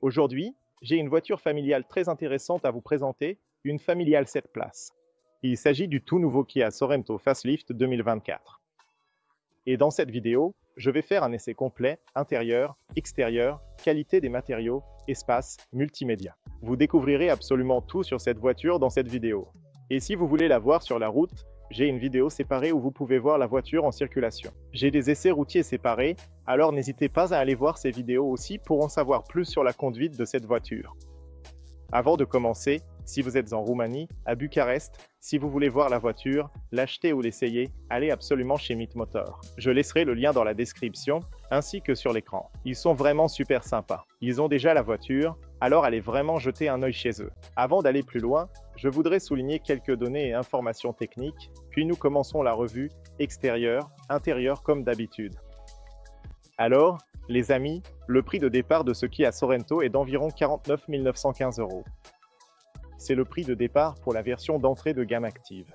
Aujourd'hui, j'ai une voiture familiale très intéressante à vous présenter, une familiale 7 places. Il s'agit du tout nouveau Kia Sorento Facelift 2024. Et dans cette vidéo, je vais faire un essai complet, intérieur, extérieur, qualité des matériaux, espace, multimédia. Vous découvrirez absolument tout sur cette voiture dans cette vidéo. Et si vous voulez la voir sur la route, j'ai une vidéo séparée où vous pouvez voir la voiture en circulation. J'ai des essais routiers séparés, alors n'hésitez pas à aller voir ces vidéos aussi pour en savoir plus sur la conduite de cette voiture. Avant de commencer, si vous êtes en Roumanie, à Bucarest, si vous voulez voir la voiture, l'acheter ou l'essayer, allez absolument chez Meet Motor. Je laisserai le lien dans la description, ainsi que sur l'écran. Ils sont vraiment super sympas. Ils ont déjà la voiture, alors allez vraiment jeter un œil chez eux. Avant d'aller plus loin, je voudrais souligner quelques données et informations techniques, puis nous commencerons la revue extérieure, intérieure comme d'habitude. Alors, les amis, le prix de départ de ce Kia Sorento est d'environ 49 915 €. C'est le prix de départ pour la version d'entrée de gamme active.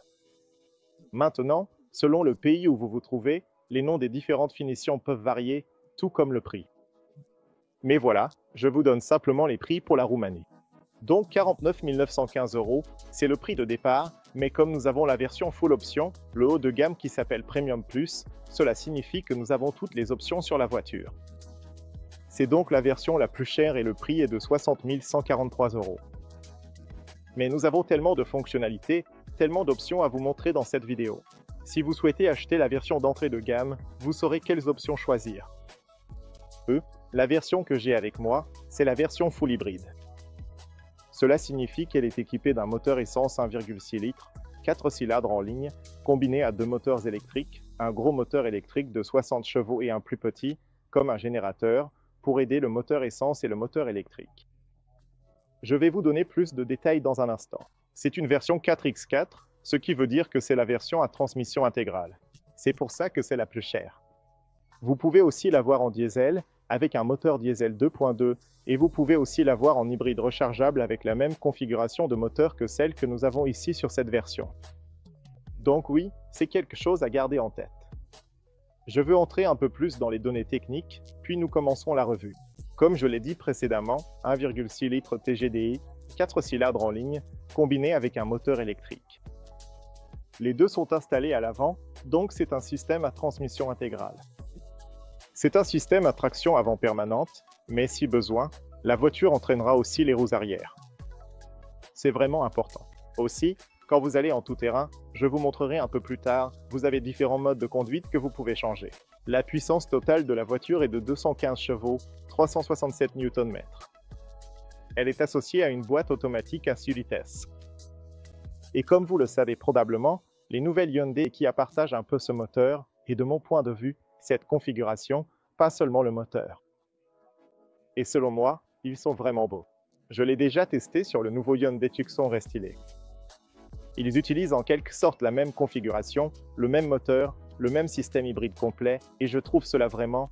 Maintenant, selon le pays où vous vous trouvez, les noms des différentes finitions peuvent varier, tout comme le prix. Mais voilà, je vous donne simplement les prix pour la Roumanie. Donc 49 915 €, c'est le prix de départ, mais comme nous avons la version full option, le haut de gamme qui s'appelle Premium Plus, cela signifie que nous avons toutes les options sur la voiture. C'est donc la version la plus chère et le prix est de 60 143 €. Mais nous avons tellement de fonctionnalités, tellement d'options à vous montrer dans cette vidéo. Si vous souhaitez acheter la version d'entrée de gamme, vous saurez quelles options choisir. La version que j'ai avec moi, c'est la version full hybride. Cela signifie qu'elle est équipée d'un moteur essence 1,6 litres, 4 cylindres en ligne, combiné à deux moteurs électriques, un gros moteur électrique de 60 chevaux et un plus petit, comme un générateur, pour aider le moteur essence et le moteur électrique. Je vais vous donner plus de détails dans un instant. C'est une version 4x4, ce qui veut dire que c'est la version à transmission intégrale. C'est pour ça que c'est la plus chère. Vous pouvez aussi l'avoir en diesel, avec un moteur diesel 2.2, et vous pouvez aussi l'avoir en hybride rechargeable avec la même configuration de moteur que celle que nous avons ici sur cette version. Donc oui, c'est quelque chose à garder en tête. Je veux entrer un peu plus dans les données techniques, puis nous commencerons la revue. Comme je l'ai dit précédemment, 1,6 litres TGDI, 4 cylindres en ligne, combiné avec un moteur électrique. Les deux sont installés à l'avant, donc c'est un système à transmission intégrale. C'est un système à traction avant permanente, mais si besoin, la voiture entraînera aussi les roues arrière. C'est vraiment important. Aussi, quand vous allez en tout-terrain, je vous montrerai un peu plus tard, vous avez différents modes de conduite que vous pouvez changer. La puissance totale de la voiture est de 215 chevaux, 367 Nm. Elle est associée à une boîte automatique à 6 vitesses. Et comme vous le savez probablement, les nouvelles Hyundai et Kia partagent un peu ce moteur, et de mon point de vue, cette configuration, pas seulement le moteur. Et selon moi, ils sont vraiment beaux. Je l'ai déjà testé sur le nouveau Hyundai Tucson Restylé. Ils utilisent en quelque sorte la même configuration, le même moteur, le même système hybride complet, et je trouve cela vraiment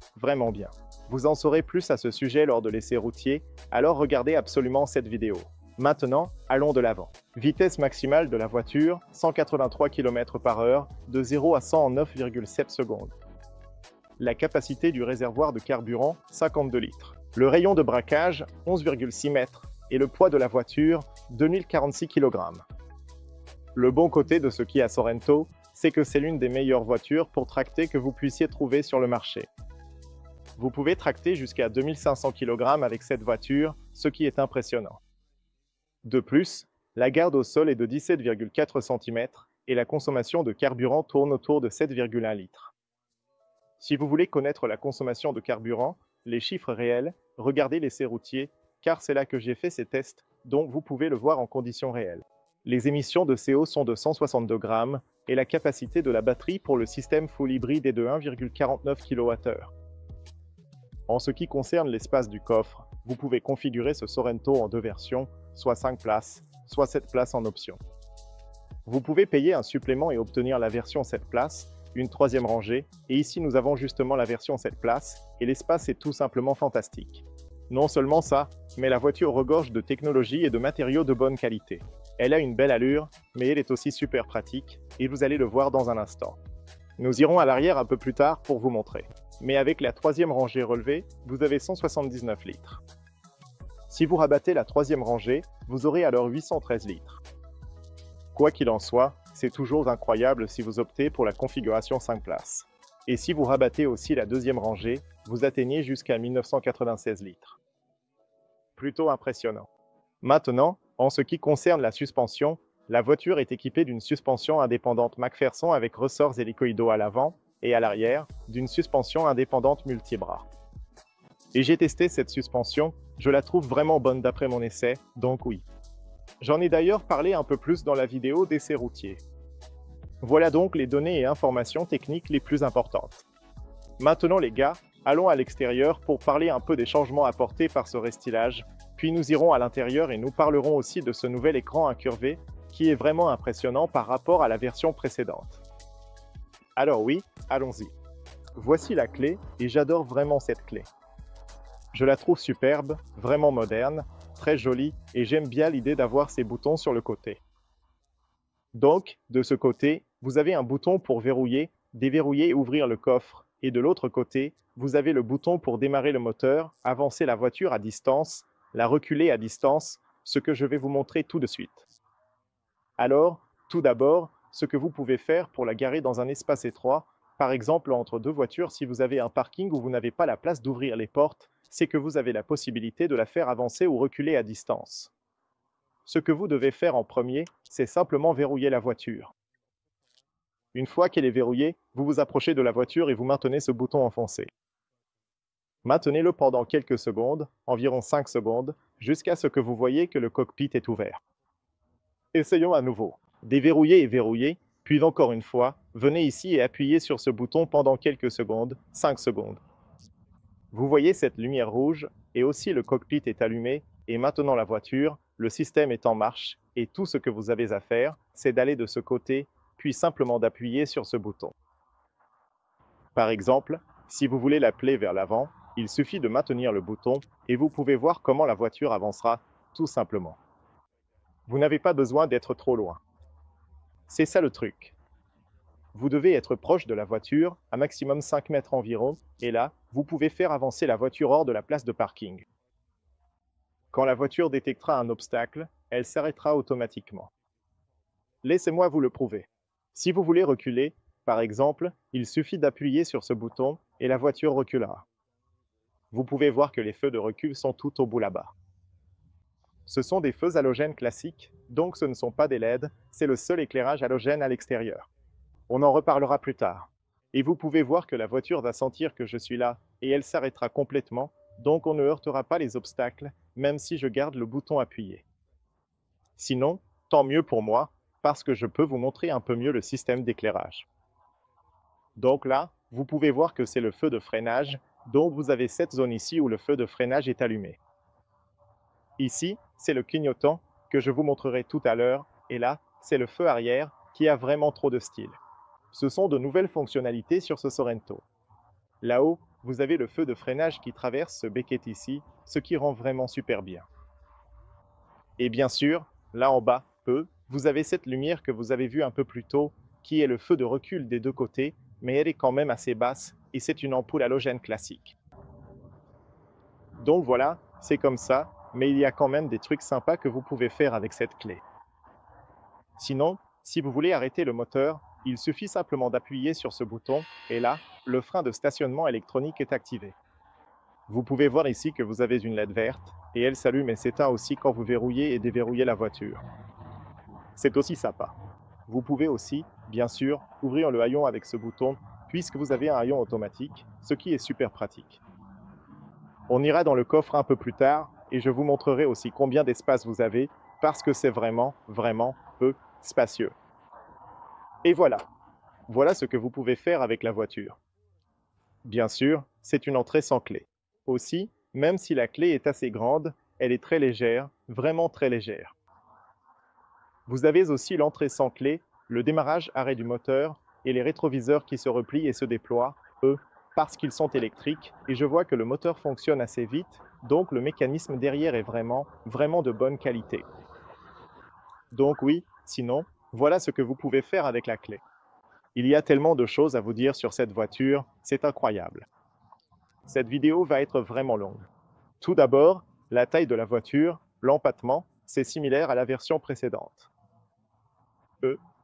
bien. Vous en saurez plus à ce sujet lors de l'essai routier, alors regardez absolument cette vidéo. Maintenant, allons de l'avant. Vitesse maximale de la voiture, 183 km/h, de 0 à 100 en 9,7 secondes. La capacité du réservoir de carburant, 52 litres. Le rayon de braquage, 11,6 mètres, et le poids de la voiture, 2046 kg. Le bon côté de ce Kia Sorento, c'est que c'est l'une des meilleures voitures pour tracter que vous puissiez trouver sur le marché. Vous pouvez tracter jusqu'à 2500 kg avec cette voiture, ce qui est impressionnant. De plus, la garde au sol est de 17,4 cm et la consommation de carburant tourne autour de 7,1 litres. Si vous voulez connaître la consommation de carburant, les chiffres réels, regardez l'essai routier, car c'est là que j'ai fait ces tests, donc vous pouvez le voir en conditions réelles. Les émissions de CO sont de 162 grammes et la capacité de la batterie pour le système full hybride est de 1,49 kWh. En ce qui concerne l'espace du coffre, vous pouvez configurer ce Sorento en deux versions, soit 5 places, soit 7 places en option. Vous pouvez payer un supplément et obtenir la version 7 places, une troisième rangée, et ici nous avons justement la version 7 places, et l'espace est tout simplement fantastique. Non seulement ça, mais la voiture regorge de technologie et de matériaux de bonne qualité. Elle a une belle allure, mais elle est aussi super pratique, et vous allez le voir dans un instant. Nous irons à l'arrière un peu plus tard pour vous montrer. Mais avec la troisième rangée relevée, vous avez 179 litres. Si vous rabattez la troisième rangée, vous aurez alors 813 litres. Quoi qu'il en soit, c'est toujours incroyable si vous optez pour la configuration 5 places. Et si vous rabattez aussi la deuxième rangée, vous atteignez jusqu'à 1996 litres. Plutôt impressionnant. Maintenant, en ce qui concerne la suspension, la voiture est équipée d'une suspension indépendante McPherson avec ressorts hélicoïdaux à l'avant et à l'arrière, d'une suspension indépendante multibras. Et j'ai testé cette suspension, je la trouve vraiment bonne d'après mon essai, donc oui. J'en ai d'ailleurs parlé un peu plus dans la vidéo d'essai routier. Voilà donc les données et informations techniques les plus importantes. Maintenant les gars, allons à l'extérieur pour parler un peu des changements apportés par ce restylage, puis nous irons à l'intérieur et nous parlerons aussi de ce nouvel écran incurvé qui est vraiment impressionnant par rapport à la version précédente. Alors oui, allons-y. Voici la clé et j'adore vraiment cette clé. Je la trouve superbe, vraiment moderne, très jolie et j'aime bien l'idée d'avoir ces boutons sur le côté. Donc, de ce côté, vous avez un bouton pour verrouiller, déverrouiller et ouvrir le coffre et de l'autre côté, vous avez le bouton pour démarrer le moteur, avancer la voiture à distance, la reculer à distance, ce que je vais vous montrer tout de suite. Alors, tout d'abord, ce que vous pouvez faire pour la garer dans un espace étroit, par exemple entre deux voitures si vous avez un parking où vous n'avez pas la place d'ouvrir les portes, c'est que vous avez la possibilité de la faire avancer ou reculer à distance. Ce que vous devez faire en premier, c'est simplement verrouiller la voiture. Une fois qu'elle est verrouillée, vous vous approchez de la voiture et vous maintenez ce bouton enfoncé. Maintenez-le pendant quelques secondes, environ 5 secondes, jusqu'à ce que vous voyez que le cockpit est ouvert. Essayons à nouveau. Déverrouiller et verrouiller, puis encore une fois, venez ici et appuyez sur ce bouton pendant quelques secondes, 5 secondes. Vous voyez cette lumière rouge, et aussi le cockpit est allumé, et maintenant la voiture, le système est en marche, et tout ce que vous avez à faire, c'est d'aller de ce côté, puis simplement d'appuyer sur ce bouton. Par exemple, si vous voulez l'appeler vers l'avant, il suffit de maintenir le bouton, et vous pouvez voir comment la voiture avancera, tout simplement. Vous n'avez pas besoin d'être trop loin. C'est ça le truc. Vous devez être proche de la voiture, à maximum 5 mètres environ, et là, vous pouvez faire avancer la voiture hors de la place de parking. Quand la voiture détectera un obstacle, elle s'arrêtera automatiquement. Laissez-moi vous le prouver. Si vous voulez reculer, par exemple, il suffit d'appuyer sur ce bouton et la voiture reculera. Vous pouvez voir que les feux de recul sont tout au bout là-bas. Ce sont des feux halogènes classiques, donc ce ne sont pas des LED, c'est le seul éclairage halogène à l'extérieur. On en reparlera plus tard. Et vous pouvez voir que la voiture va sentir que je suis là et elle s'arrêtera complètement, donc on ne heurtera pas les obstacles, même si je garde le bouton appuyé. Sinon, tant mieux pour moi, parce que je peux vous montrer un peu mieux le système d'éclairage. Donc là, vous pouvez voir que c'est le feu de freinage, donc vous avez cette zone ici où le feu de freinage est allumé. Ici, c'est le clignotant que je vous montrerai tout à l'heure, et là, c'est le feu arrière qui a vraiment trop de style. Ce sont de nouvelles fonctionnalités sur ce Sorento. Là-haut, vous avez le feu de freinage qui traverse ce becquet ici, ce qui rend vraiment super bien. Et bien sûr, là en bas, vous avez cette lumière que vous avez vue un peu plus tôt, qui est le feu de recul des deux côtés, mais elle est quand même assez basse, et c'est une ampoule halogène classique. Donc voilà, c'est comme ça, mais il y a quand même des trucs sympas que vous pouvez faire avec cette clé. Sinon, si vous voulez arrêter le moteur, il suffit simplement d'appuyer sur ce bouton, et là, le frein de stationnement électronique est activé. Vous pouvez voir ici que vous avez une LED verte, et elle s'allume et s'éteint aussi quand vous verrouillez et déverrouillez la voiture. C'est aussi sympa. Vous pouvez aussi, bien sûr, ouvrir le haillon avec ce bouton, puisque vous avez un haillon automatique, ce qui est super pratique. On ira dans le coffre un peu plus tard, et je vous montrerai aussi combien d'espace vous avez, parce que c'est vraiment, vraiment peu spacieux. Et voilà. Voilà ce que vous pouvez faire avec la voiture. Bien sûr, c'est une entrée sans clé. Aussi, même si la clé est assez grande, elle est très légère, vraiment très légère. Vous avez aussi l'entrée sans clé, le démarrage arrêt du moteur et les rétroviseurs qui se replient et se déploient, eux, parce qu'ils sont électriques, et je vois que le moteur fonctionne assez vite, donc le mécanisme derrière est vraiment, vraiment de bonne qualité. Donc oui, sinon, voilà ce que vous pouvez faire avec la clé. Il y a tellement de choses à vous dire sur cette voiture, c'est incroyable. Cette vidéo va être vraiment longue. Tout d'abord, La taille de la voiture, l'empattement, c'est similaire à la version précédente.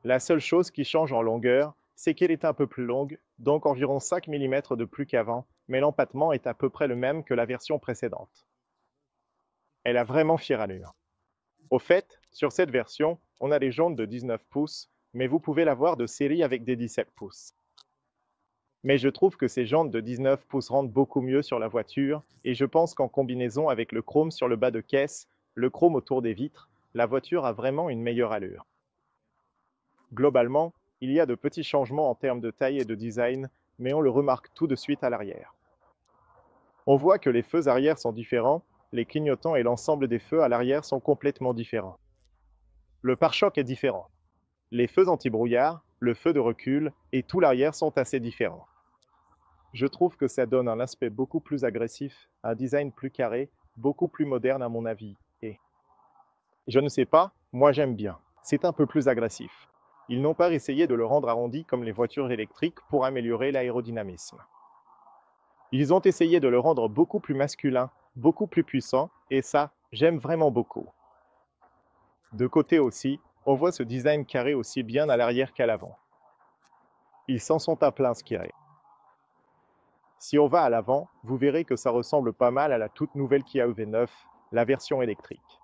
La seule chose qui change en longueur, c'est qu'elle est un peu plus longue, donc environ 5 mm de plus qu'avant, mais l'empattement est à peu près le même que la version précédente. Elle a vraiment fière allure. Au fait, sur cette version, on a des jantes de 19 pouces, mais vous pouvez l'avoir de série avec des 17 pouces. Mais je trouve que ces jantes de 19 pouces rendent beaucoup mieux sur la voiture, et je pense qu'en combinaison avec le chrome sur le bas de caisse, le chrome autour des vitres, la voiture a vraiment une meilleure allure. Globalement, il y a de petits changements en termes de taille et de design, mais on le remarque tout de suite à l'arrière. On voit que les feux arrière sont différents, les clignotants et l'ensemble des feux à l'arrière sont complètement différents. Le pare-choc est différent. Les feux anti-brouillard, le feu de recul et tout l'arrière sont assez différents. Je trouve que ça donne un aspect beaucoup plus agressif, un design plus carré, beaucoup plus moderne à mon avis. Et je ne sais pas, moi j'aime bien. C'est un peu plus agressif. Ils n'ont pas essayé de le rendre arrondi comme les voitures électriques pour améliorer l'aérodynamisme. Ils ont essayé de le rendre beaucoup plus masculin, beaucoup plus puissant, et ça, j'aime vraiment beaucoup. De côté aussi, on voit ce design carré aussi bien à l'arrière qu'à l'avant. Ils s'en sont à plein inspirés. Si on va à l'avant, vous verrez que ça ressemble pas mal à la toute nouvelle Kia EV9, la version électrique.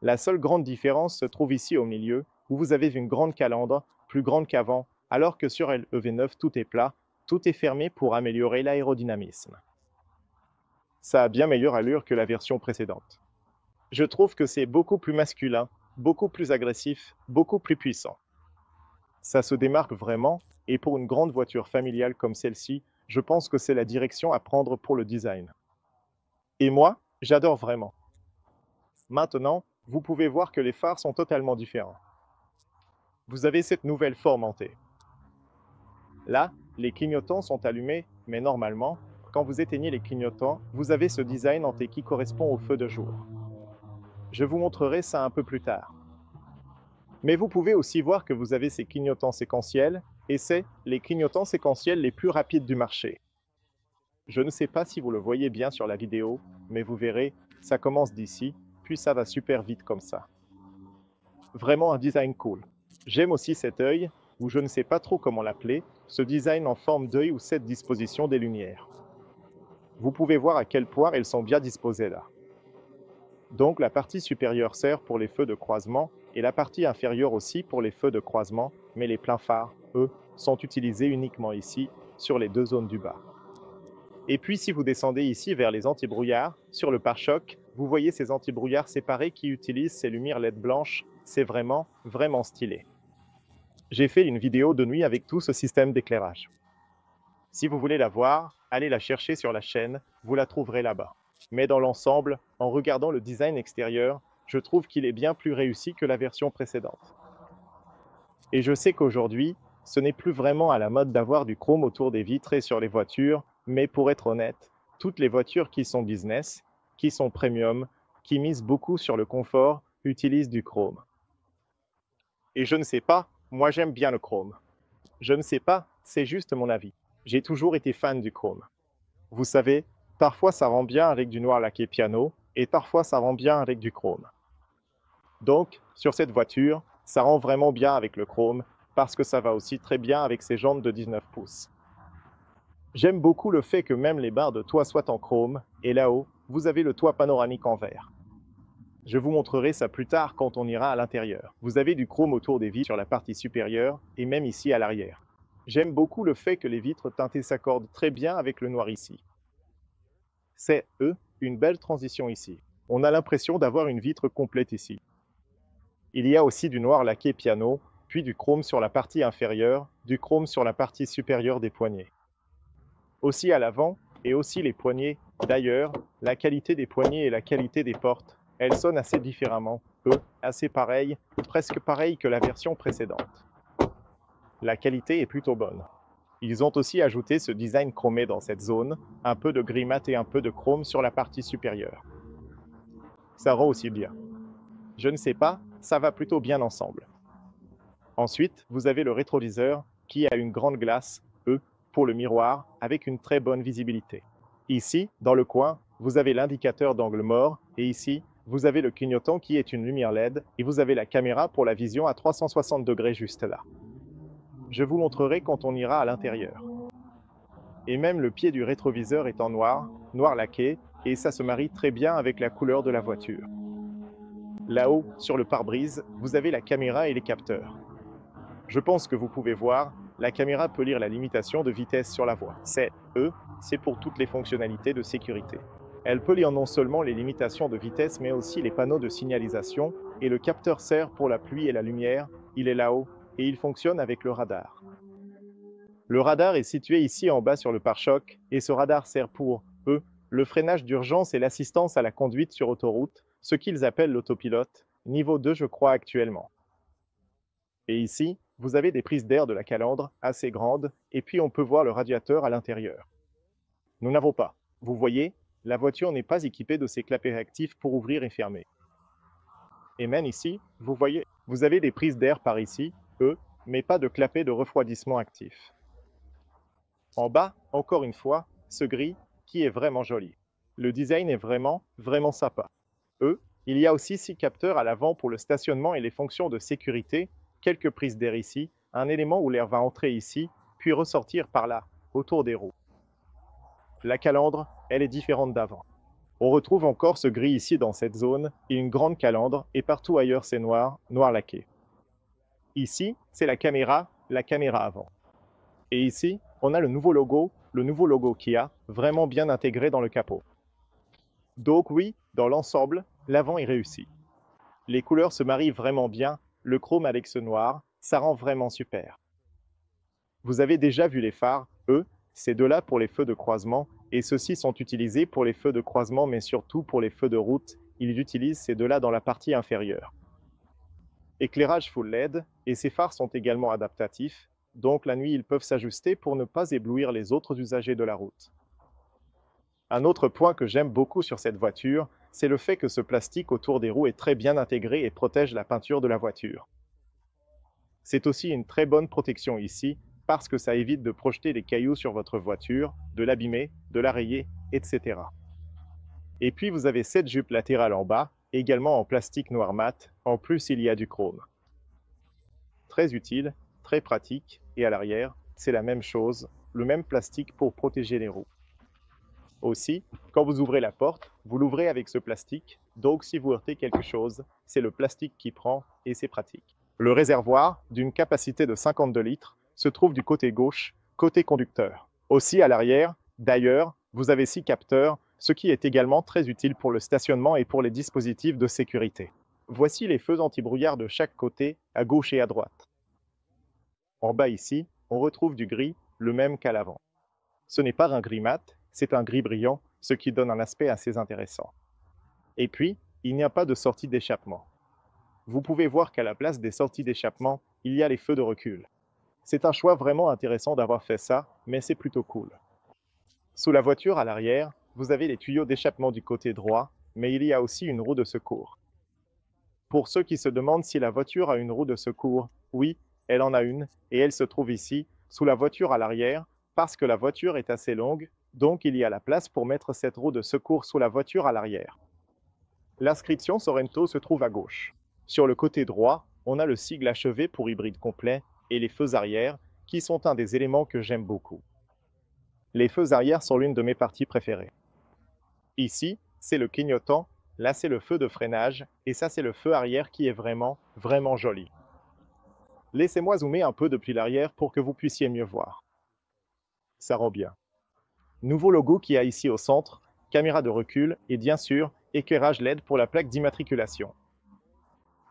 La seule grande différence se trouve ici au milieu, où vous avez une grande calandre, plus grande qu'avant, alors que sur l'EV9 tout est plat, tout est fermé pour améliorer l'aérodynamisme. Ça a bien meilleure allure que la version précédente. Je trouve que c'est beaucoup plus masculin, beaucoup plus agressif, beaucoup plus puissant. Ça se démarque vraiment, et pour une grande voiture familiale comme celle-ci, je pense que c'est la direction à prendre pour le design. Et moi, j'adore vraiment. Maintenant, vous pouvez voir que les phares sont totalement différents. Vous avez cette nouvelle forme en T. Là, les clignotants sont allumés, mais normalement, quand vous éteignez les clignotants, vous avez ce design en T qui correspond au feu de jour. Je vous montrerai ça un peu plus tard. Mais vous pouvez aussi voir que vous avez ces clignotants séquentiels, et c'est les clignotants séquentiels les plus rapides du marché. Je ne sais pas si vous le voyez bien sur la vidéo, mais vous verrez, ça commence d'ici, puis ça va super vite comme ça. Vraiment un design cool. J'aime aussi cet œil, ou je ne sais pas trop comment l'appeler, ce design en forme d'œil ou cette disposition des lumières. Vous pouvez voir à quel point elles sont bien disposées là. Donc la partie supérieure sert pour les feux de croisement et la partie inférieure aussi pour les feux de croisement, mais les pleins phares, eux, sont utilisés uniquement ici, sur les deux zones du bas. Et puis si vous descendez ici vers les anti-brouillards, sur le pare-choc, vous voyez ces anti-brouillards séparés qui utilisent ces lumières LED blanches, c'est vraiment, vraiment stylé. J'ai fait une vidéo de nuit avec tout ce système d'éclairage. Si vous voulez la voir, allez la chercher sur la chaîne, vous la trouverez là-bas. Mais dans l'ensemble, en regardant le design extérieur, je trouve qu'il est bien plus réussi que la version précédente. Et je sais qu'aujourd'hui, ce n'est plus vraiment à la mode d'avoir du chrome autour des vitres et sur les voitures, mais pour être honnête, toutes les voitures qui sont business, qui sont premium, qui misent beaucoup sur le confort, utilisent du chrome. Et je ne sais pas, moi j'aime bien le chrome. Je ne sais pas, c'est juste mon avis. J'ai toujours été fan du chrome. Vous savez, parfois ça rend bien avec du noir laqué piano, et parfois ça rend bien avec du chrome. Donc, sur cette voiture, ça rend vraiment bien avec le chrome, parce que ça va aussi très bien avec ces jantes de 19 pouces. J'aime beaucoup le fait que même les barres de toit soient en chrome, et là-haut, vous avez le toit panoramique en verre. Je vous montrerai ça plus tard quand on ira à l'intérieur. Vous avez du chrome autour des vitres sur la partie supérieure, et même ici à l'arrière. J'aime beaucoup le fait que les vitres teintées s'accordent très bien avec le noir ici. C'est, une belle transition ici. On a l'impression d'avoir une vitre complète ici. Il y a aussi du noir laqué piano, puis du chrome sur la partie inférieure, du chrome sur la partie supérieure des poignées. Aussi à l'avant, et aussi les poignées. D'ailleurs, la qualité des poignées et la qualité des portes, elles sonnent assez différemment, assez pareilles, presque pareilles que la version précédente. La qualité est plutôt bonne. Ils ont aussi ajouté ce design chromé dans cette zone, un peu de gris mat et un peu de chrome sur la partie supérieure. Ça rend aussi bien. Je ne sais pas, ça va plutôt bien ensemble. Ensuite, vous avez le rétroviseur qui a une grande glace, pour le miroir, avec une très bonne visibilité. Ici, dans le coin, vous avez l'indicateur d'angle mort, et ici, vous avez le clignotant qui est une lumière LED, et vous avez la caméra pour la vision à 360 degrés juste là. Je vous montrerai quand on ira à l'intérieur. Et même le pied du rétroviseur est en noir, noir laqué, et ça se marie très bien avec la couleur de la voiture. Là-haut, sur le pare-brise, vous avez la caméra et les capteurs. Je pense que vous pouvez voir, la caméra peut lire la limitation de vitesse sur la voie. C'est pour toutes les fonctionnalités de sécurité. Elle peut lire non seulement les limitations de vitesse, mais aussi les panneaux de signalisation, et le capteur sert pour la pluie et la lumière, il est là-haut, et il fonctionne avec le radar. Le radar est situé ici en bas sur le pare-choc, et ce radar sert pour, le freinage d'urgence et l'assistance à la conduite sur autoroute, ce qu'ils appellent l'autopilote, niveau 2 je crois actuellement. Et ici, vous avez des prises d'air de la calandre, assez grandes, et puis on peut voir le radiateur à l'intérieur. Nous n'avons pas. Vous voyez, la voiture n'est pas équipée de ces clapets réactifs pour ouvrir et fermer. Et même ici, vous voyez, vous avez des prises d'air par ici, mais pas de clapets de refroidissement actif. En bas, encore une fois, ce gris, qui est vraiment joli. Le design est vraiment sympa. Il y a aussi 6 capteurs à l'avant pour le stationnement et les fonctions de sécurité, quelques prises d'air ici, un élément où l'air va entrer ici, puis ressortir par là, autour des roues. La calandre, elle est différente d'avant. On retrouve encore ce gris ici dans cette zone, et une grande calandre, et partout ailleurs c'est noir, noir laqué. Ici, c'est la caméra avant. Et ici, on a le nouveau logo Kia, vraiment bien intégré dans le capot. Donc oui, dans l'ensemble, l'avant est réussi. Les couleurs se marient vraiment bien, le chrome avec ce noir, ça rend vraiment super. Vous avez déjà vu les phares, ces deux-là pour les feux de croisement, et ceux-ci sont utilisés pour les feux de croisement, mais surtout pour les feux de route, ils utilisent ces deux-là dans la partie inférieure. Éclairage full LED, et ces phares sont également adaptatifs, donc la nuit ils peuvent s'ajuster pour ne pas éblouir les autres usagers de la route. Un autre point que j'aime beaucoup sur cette voiture, c'est le fait que ce plastique autour des roues est très bien intégré et protège la peinture de la voiture. C'est aussi une très bonne protection ici, parce que ça évite de projeter des cailloux sur votre voiture, de l'abîmer, de la rayer, etc. Et puis vous avez cette jupe latérale en bas, également en plastique noir mat, en plus il y a du chrome. Très utile, très pratique, et à l'arrière, c'est la même chose, le même plastique pour protéger les roues. Aussi, quand vous ouvrez la porte, vous l'ouvrez avec ce plastique, donc si vous heurtez quelque chose, c'est le plastique qui prend et c'est pratique. Le réservoir, d'une capacité de 52 litres, se trouve du côté gauche, côté conducteur. Aussi à l'arrière, d'ailleurs, vous avez 6 capteurs, ce qui est également très utile pour le stationnement et pour les dispositifs de sécurité. Voici les feux anti-brouillard de chaque côté, à gauche et à droite. En bas ici, on retrouve du gris, le même qu'à l'avant. Ce n'est pas un gris mat, c'est un gris brillant, ce qui donne un aspect assez intéressant. Et puis, il n'y a pas de sortie d'échappement. Vous pouvez voir qu'à la place des sorties d'échappement, il y a les feux de recul. C'est un choix vraiment intéressant d'avoir fait ça, mais c'est plutôt cool. Sous la voiture à l'arrière, vous avez les tuyaux d'échappement du côté droit, mais il y a aussi une roue de secours. Pour ceux qui se demandent si la voiture a une roue de secours, oui, elle en a une, et elle se trouve ici, sous la voiture à l'arrière, parce que la voiture est assez longue, donc il y a la place pour mettre cette roue de secours sous la voiture à l'arrière. L'inscription Sorento se trouve à gauche. Sur le côté droit, on a le sigle achevé pour hybride complet et les feux arrière, qui sont un des éléments que j'aime beaucoup. Les feux arrière sont l'une de mes parties préférées. Ici, c'est le clignotant, là c'est le feu de freinage, et ça c'est le feu arrière qui est vraiment joli. Laissez-moi zoomer un peu depuis l'arrière pour que vous puissiez mieux voir. Ça rend bien. Nouveau logo qu'il y a ici au centre, caméra de recul et bien sûr, éclairage LED pour la plaque d'immatriculation.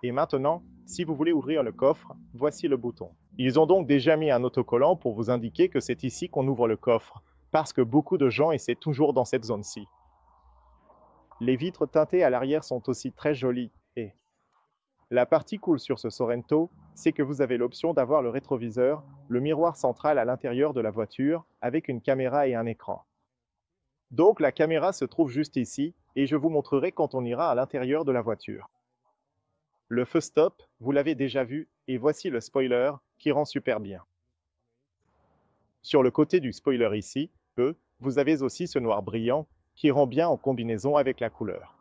Et maintenant, si vous voulez ouvrir le coffre, voici le bouton. Ils ont donc déjà mis un autocollant pour vous indiquer que c'est ici qu'on ouvre le coffre, parce que beaucoup de gens essaient toujours dans cette zone-ci. Les vitres teintées à l'arrière sont aussi très jolies, et la partie cool sur ce Sorento, c'est que vous avez l'option d'avoir le rétroviseur, le miroir central à l'intérieur de la voiture, avec une caméra et un écran. Donc la caméra se trouve juste ici, et je vous montrerai quand on ira à l'intérieur de la voiture. Le feu stop, vous l'avez déjà vu, et voici le spoiler, qui rend super bien. Sur le côté du spoiler ici, vous avez aussi ce noir brillant, qui rend bien en combinaison avec la couleur.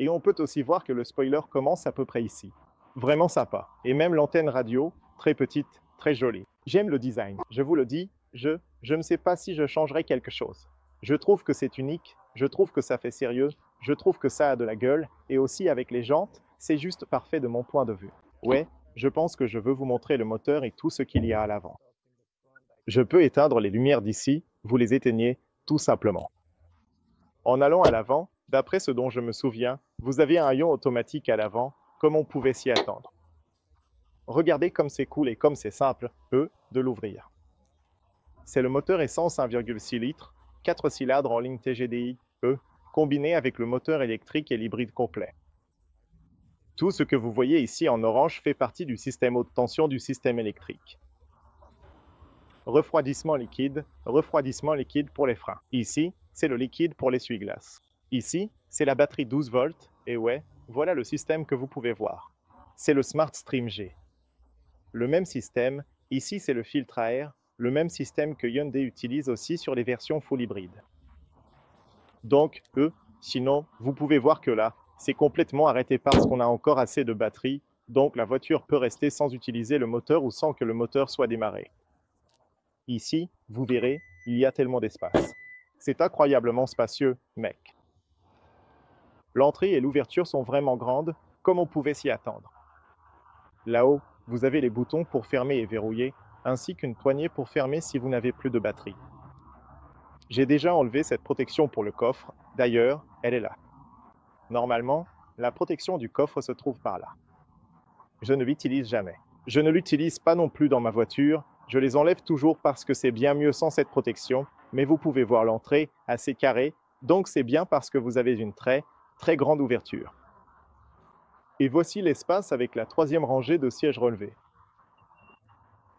Et on peut aussi voir que le spoiler commence à peu près ici. Vraiment sympa. Et même l'antenne radio, très petite, très jolie. J'aime le design. Je vous le dis, je ne sais pas si je changerais quelque chose. Je trouve que c'est unique, je trouve que ça fait sérieux, je trouve que ça a de la gueule, et aussi avec les jantes, c'est juste parfait de mon point de vue. Ouais, je pense que je veux vous montrer le moteur et tout ce qu'il y a à l'avant. Je peux éteindre les lumières d'ici, vous les éteignez tout simplement. En allant à l'avant, d'après ce dont je me souviens, vous avez un haillon automatique à l'avant, comme on pouvait s'y attendre. Regardez comme c'est cool et comme c'est simple, de l'ouvrir. C'est le moteur essence 1,6 litres, 4 cylindres en ligne TGDI, combiné avec le moteur électrique et l'hybride complet. Tout ce que vous voyez ici en orange fait partie du système haute tension du système électrique. Refroidissement liquide pour les freins. Ici, c'est le liquide pour l'essuie-glace. Ici, c'est la batterie 12 volts, et ouais, voilà le système que vous pouvez voir. C'est le Smart Stream G. Le même système, ici c'est le filtre à air, le même système que Hyundai utilise aussi sur les versions full hybride. Donc, sinon, vous pouvez voir que là, c'est complètement arrêté parce qu'on a encore assez de batterie, donc la voiture peut rester sans utiliser le moteur ou sans que le moteur soit démarré. Ici, vous verrez, il y a tellement d'espace. C'est incroyablement spacieux, mec. L'entrée et l'ouverture sont vraiment grandes, comme on pouvait s'y attendre. Là-haut, vous avez les boutons pour fermer et verrouiller, ainsi qu'une poignée pour fermer si vous n'avez plus de batterie. J'ai déjà enlevé cette protection pour le coffre, d'ailleurs, elle est là. Normalement, la protection du coffre se trouve par là. Je ne l'utilise jamais. Je ne l'utilise pas non plus dans ma voiture, je les enlève toujours parce que c'est bien mieux sans cette protection, mais vous pouvez voir l'entrée, assez carrée, donc c'est bien parce que vous avez une très grande ouverture. Et voici l'espace avec la troisième rangée de sièges relevés.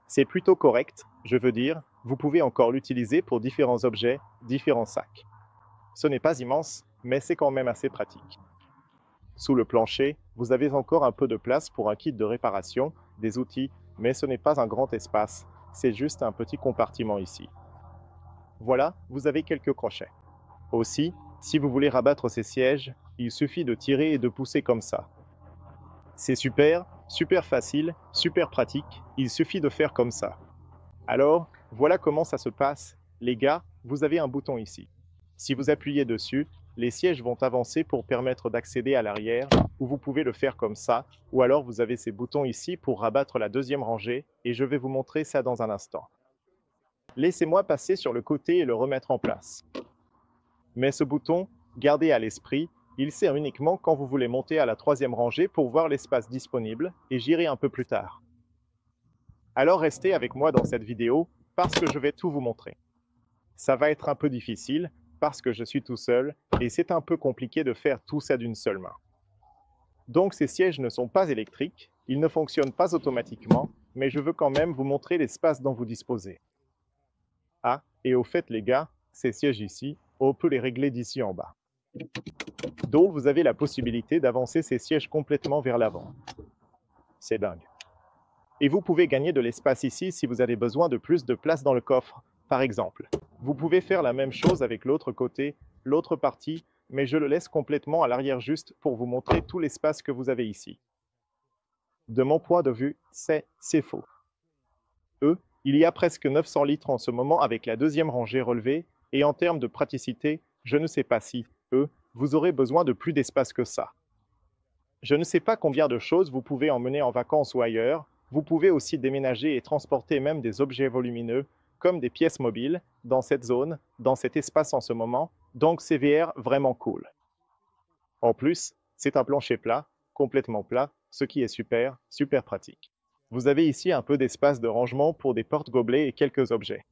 C'est plutôt correct, je veux dire, vous pouvez encore l'utiliser pour différents objets, différents sacs. Ce n'est pas immense, mais c'est quand même assez pratique. Sous le plancher, vous avez encore un peu de place pour un kit de réparation, des outils, mais ce n'est pas un grand espace, c'est juste un petit compartiment ici. Voilà, vous avez quelques crochets. Aussi, si vous voulez rabattre ces sièges, il suffit de tirer et de pousser comme ça. C'est super, super facile, super pratique, il suffit de faire comme ça. Alors, voilà comment ça se passe. Les gars, vous avez un bouton ici. Si vous appuyez dessus, les sièges vont avancer pour permettre d'accéder à l'arrière, ou vous pouvez le faire comme ça, ou alors vous avez ces boutons ici pour rabattre la deuxième rangée, et je vais vous montrer ça dans un instant. Laissez-moi passer sur le côté et le remettre en place. Mais ce bouton, gardez à l'esprit, il sert uniquement quand vous voulez monter à la troisième rangée pour voir l'espace disponible, et j'irai un peu plus tard. Alors restez avec moi dans cette vidéo, parce que je vais tout vous montrer. Ça va être un peu difficile, parce que je suis tout seul, et c'est un peu compliqué de faire tout ça d'une seule main. Donc ces sièges ne sont pas électriques, ils ne fonctionnent pas automatiquement, mais je veux quand même vous montrer l'espace dont vous disposez. Ah, et au fait les gars, ces sièges ici, on peut les régler d'ici en bas. Donc vous avez la possibilité d'avancer ces sièges complètement vers l'avant. C'est dingue. Et vous pouvez gagner de l'espace ici si vous avez besoin de plus de place dans le coffre, par exemple. Vous pouvez faire la même chose avec l'autre côté, l'autre partie, mais je le laisse complètement à l'arrière juste pour vous montrer tout l'espace que vous avez ici. De mon point de vue, c'est faux. Il y a presque 900 litres en ce moment avec la deuxième rangée relevée, et en termes de praticité, je ne sais pas si, vous aurez besoin de plus d'espace que ça. Je ne sais pas combien de choses vous pouvez emmener en vacances ou ailleurs, vous pouvez aussi déménager et transporter même des objets volumineux, comme des pièces mobiles, dans cette zone, dans cet espace en ce moment, donc CVR vraiment cool. En plus, c'est un plancher plat, complètement plat, ce qui est super, super pratique. Vous avez ici un peu d'espace de rangement pour des porte-gobelets et quelques objets.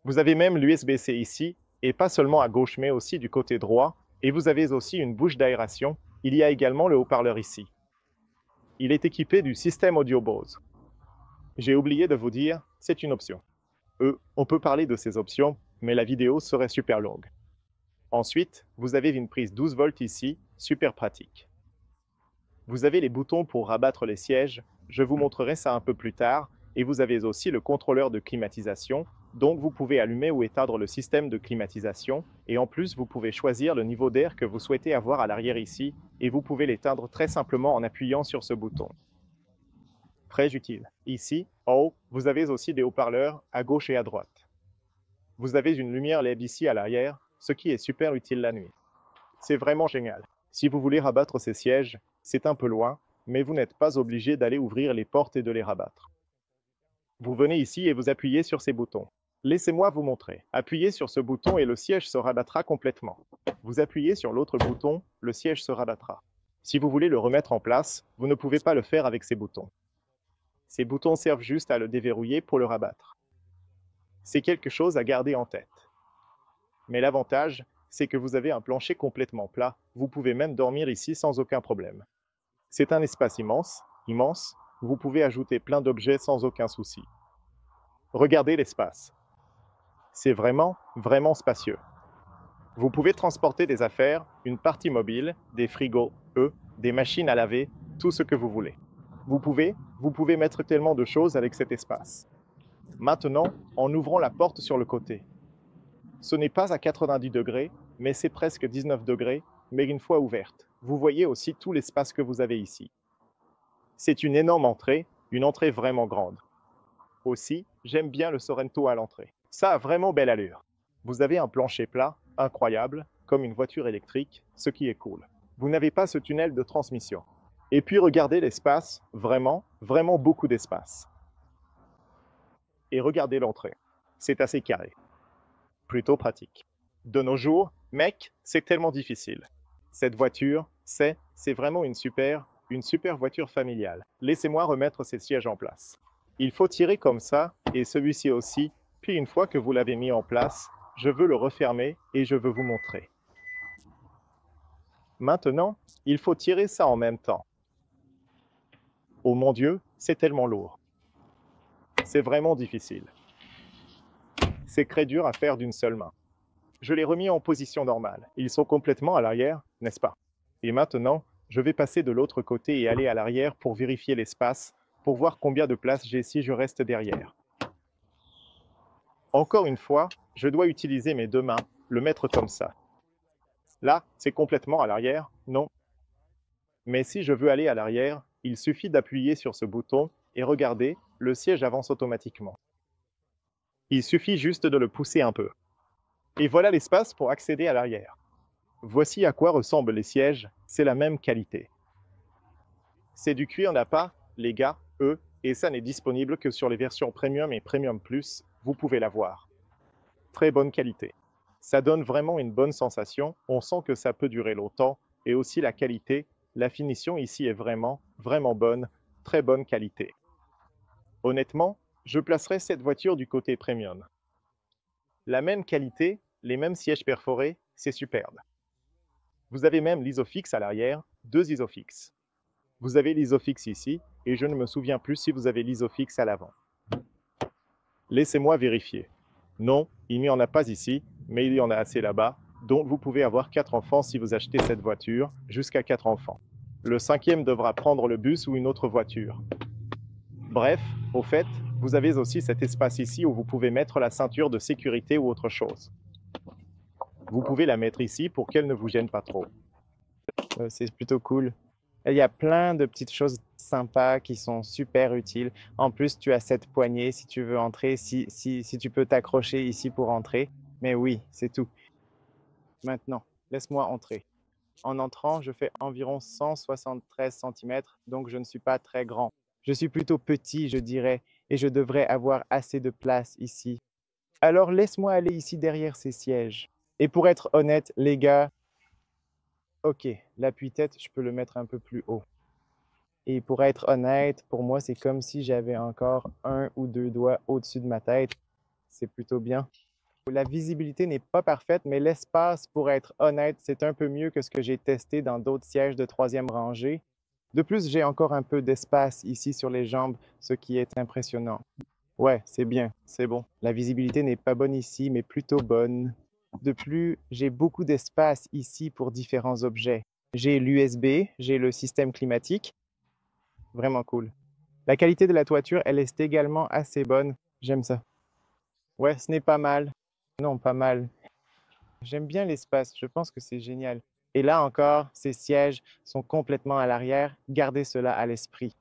Vous avez même l'USB-C ici, et pas seulement à gauche mais aussi du côté droit, et vous avez aussi une bouche d'aération, il y a également le haut-parleur ici. Il est équipé du système audio Bose. J'ai oublié de vous dire, c'est une option. On peut parler de ces options, mais la vidéo serait super longue. Ensuite, vous avez une prise 12 volts ici, super pratique. Vous avez les boutons pour rabattre les sièges, je vous montrerai ça un peu plus tard, et vous avez aussi le contrôleur de climatisation, Donc vous pouvez allumer ou éteindre le système de climatisation et en plus vous pouvez choisir le niveau d'air que vous souhaitez avoir à l'arrière ici et vous pouvez l'éteindre très simplement en appuyant sur ce bouton. Très utile. Ici, en haut, vous avez aussi des haut-parleurs à gauche et à droite. Vous avez une lumière LED ici à l'arrière, ce qui est super utile la nuit. C'est vraiment génial. Si vous voulez rabattre ces sièges, c'est un peu loin, mais vous n'êtes pas obligé d'aller ouvrir les portes et de les rabattre. Vous venez ici et vous appuyez sur ces boutons. Laissez-moi vous montrer. Appuyez sur ce bouton et le siège se rabattra complètement. Vous appuyez sur l'autre bouton, le siège se rabattra. Si vous voulez le remettre en place, vous ne pouvez pas le faire avec ces boutons. Ces boutons servent juste à le déverrouiller pour le rabattre. C'est quelque chose à garder en tête. Mais l'avantage, c'est que vous avez un plancher complètement plat. Vous pouvez même dormir ici sans aucun problème. C'est un espace immense, immense. Vous pouvez ajouter plein d'objets sans aucun souci. Regardez l'espace. C'est vraiment, vraiment spacieux. Vous pouvez transporter des affaires, une partie mobile, des frigos, des machines à laver, tout ce que vous voulez. Vous pouvez mettre tellement de choses avec cet espace. Maintenant, en ouvrant la porte sur le côté. Ce n'est pas à 90 degrés, mais c'est presque 19 degrés, mais une fois ouverte. Vous voyez aussi tout l'espace que vous avez ici. C'est une énorme entrée, une entrée vraiment grande. Aussi, j'aime bien le Sorento à l'entrée. Ça a vraiment belle allure. Vous avez un plancher plat, incroyable, comme une voiture électrique, ce qui est cool. Vous n'avez pas ce tunnel de transmission. Et puis regardez l'espace, vraiment, vraiment beaucoup d'espace. Et regardez l'entrée. C'est assez carré. Plutôt pratique. De nos jours, mec, c'est tellement difficile. Cette voiture, c'est vraiment une super voiture familiale. Laissez-moi remettre ces sièges en place. Il faut tirer comme ça, et celui-ci aussi, puis une fois que vous l'avez mis en place, je veux le refermer et je veux vous montrer. Maintenant, il faut tirer ça en même temps. Oh mon Dieu, c'est tellement lourd. C'est vraiment difficile. C'est très dur à faire d'une seule main. Je l'ai remis en position normale. Ils sont complètement à l'arrière, n'est-ce pas? Et maintenant, je vais passer de l'autre côté et aller à l'arrière pour vérifier l'espace, pour voir combien de place j'ai si je reste derrière. Encore une fois, je dois utiliser mes deux mains, le mettre comme ça. Là, c'est complètement à l'arrière, non? Mais si je veux aller à l'arrière, il suffit d'appuyer sur ce bouton et regardez, le siège avance automatiquement. Il suffit juste de le pousser un peu. Et voilà l'espace pour accéder à l'arrière. Voici à quoi ressemblent les sièges, c'est la même qualité. C'est du cuir Nappa, les gars, et ça n'est disponible que sur les versions Premium et Premium Plus, vous pouvez l'avoir. Très bonne qualité. Ça donne vraiment une bonne sensation, on sent que ça peut durer longtemps, et aussi la qualité, la finition ici est vraiment, vraiment bonne, très bonne qualité. Honnêtement, je placerai cette voiture du côté Premium. La même qualité, les mêmes sièges perforés, c'est superbe. Vous avez même l'Isofix à l'arrière, deux Isofix. Vous avez l'Isofix ici, et je ne me souviens plus si vous avez l'Isofix à l'avant. Laissez-moi vérifier. Non, il n'y en a pas ici, mais il y en a assez là-bas, donc vous pouvez avoir 4 enfants si vous achetez cette voiture, jusqu'à 4 enfants. Le cinquième devra prendre le bus ou une autre voiture. Bref, au fait, vous avez aussi cet espace ici où vous pouvez mettre la ceinture de sécurité ou autre chose. Vous pouvez la mettre ici pour qu'elle ne vous gêne pas trop. C'est plutôt cool. Il y a plein de petites choses sympas qui sont super utiles. En plus, tu as cette poignée si tu veux entrer, si tu peux t'accrocher ici pour entrer. Mais oui, c'est tout. Maintenant, laisse-moi entrer. En entrant, je fais environ 173 cm, donc je ne suis pas très grand. Je suis plutôt petit, je dirais, et je devrais avoir assez de place ici. Alors laisse-moi aller ici derrière ces sièges. Et pour être honnête, les gars, ok, l'appui-tête, je peux le mettre un peu plus haut. Et pour être honnête, pour moi, c'est comme si j'avais encore un ou deux doigts au-dessus de ma tête. C'est plutôt bien. La visibilité n'est pas parfaite, mais l'espace, pour être honnête, c'est un peu mieux que ce que j'ai testé dans d'autres sièges de troisième rangée. De plus, j'ai encore un peu d'espace ici sur les jambes, ce qui est impressionnant. Ouais, c'est bien, c'est bon. La visibilité n'est pas bonne ici, mais plutôt bonne. De plus, j'ai beaucoup d'espace ici pour différents objets. J'ai l'USB, j'ai le système climatique. Vraiment cool. La qualité de la toiture, elle est également assez bonne. J'aime ça. Ouais, ce n'est pas mal. Non, pas mal. J'aime bien l'espace, je pense que c'est génial. Et là encore, ces sièges sont complètement à l'arrière. Gardez cela à l'esprit.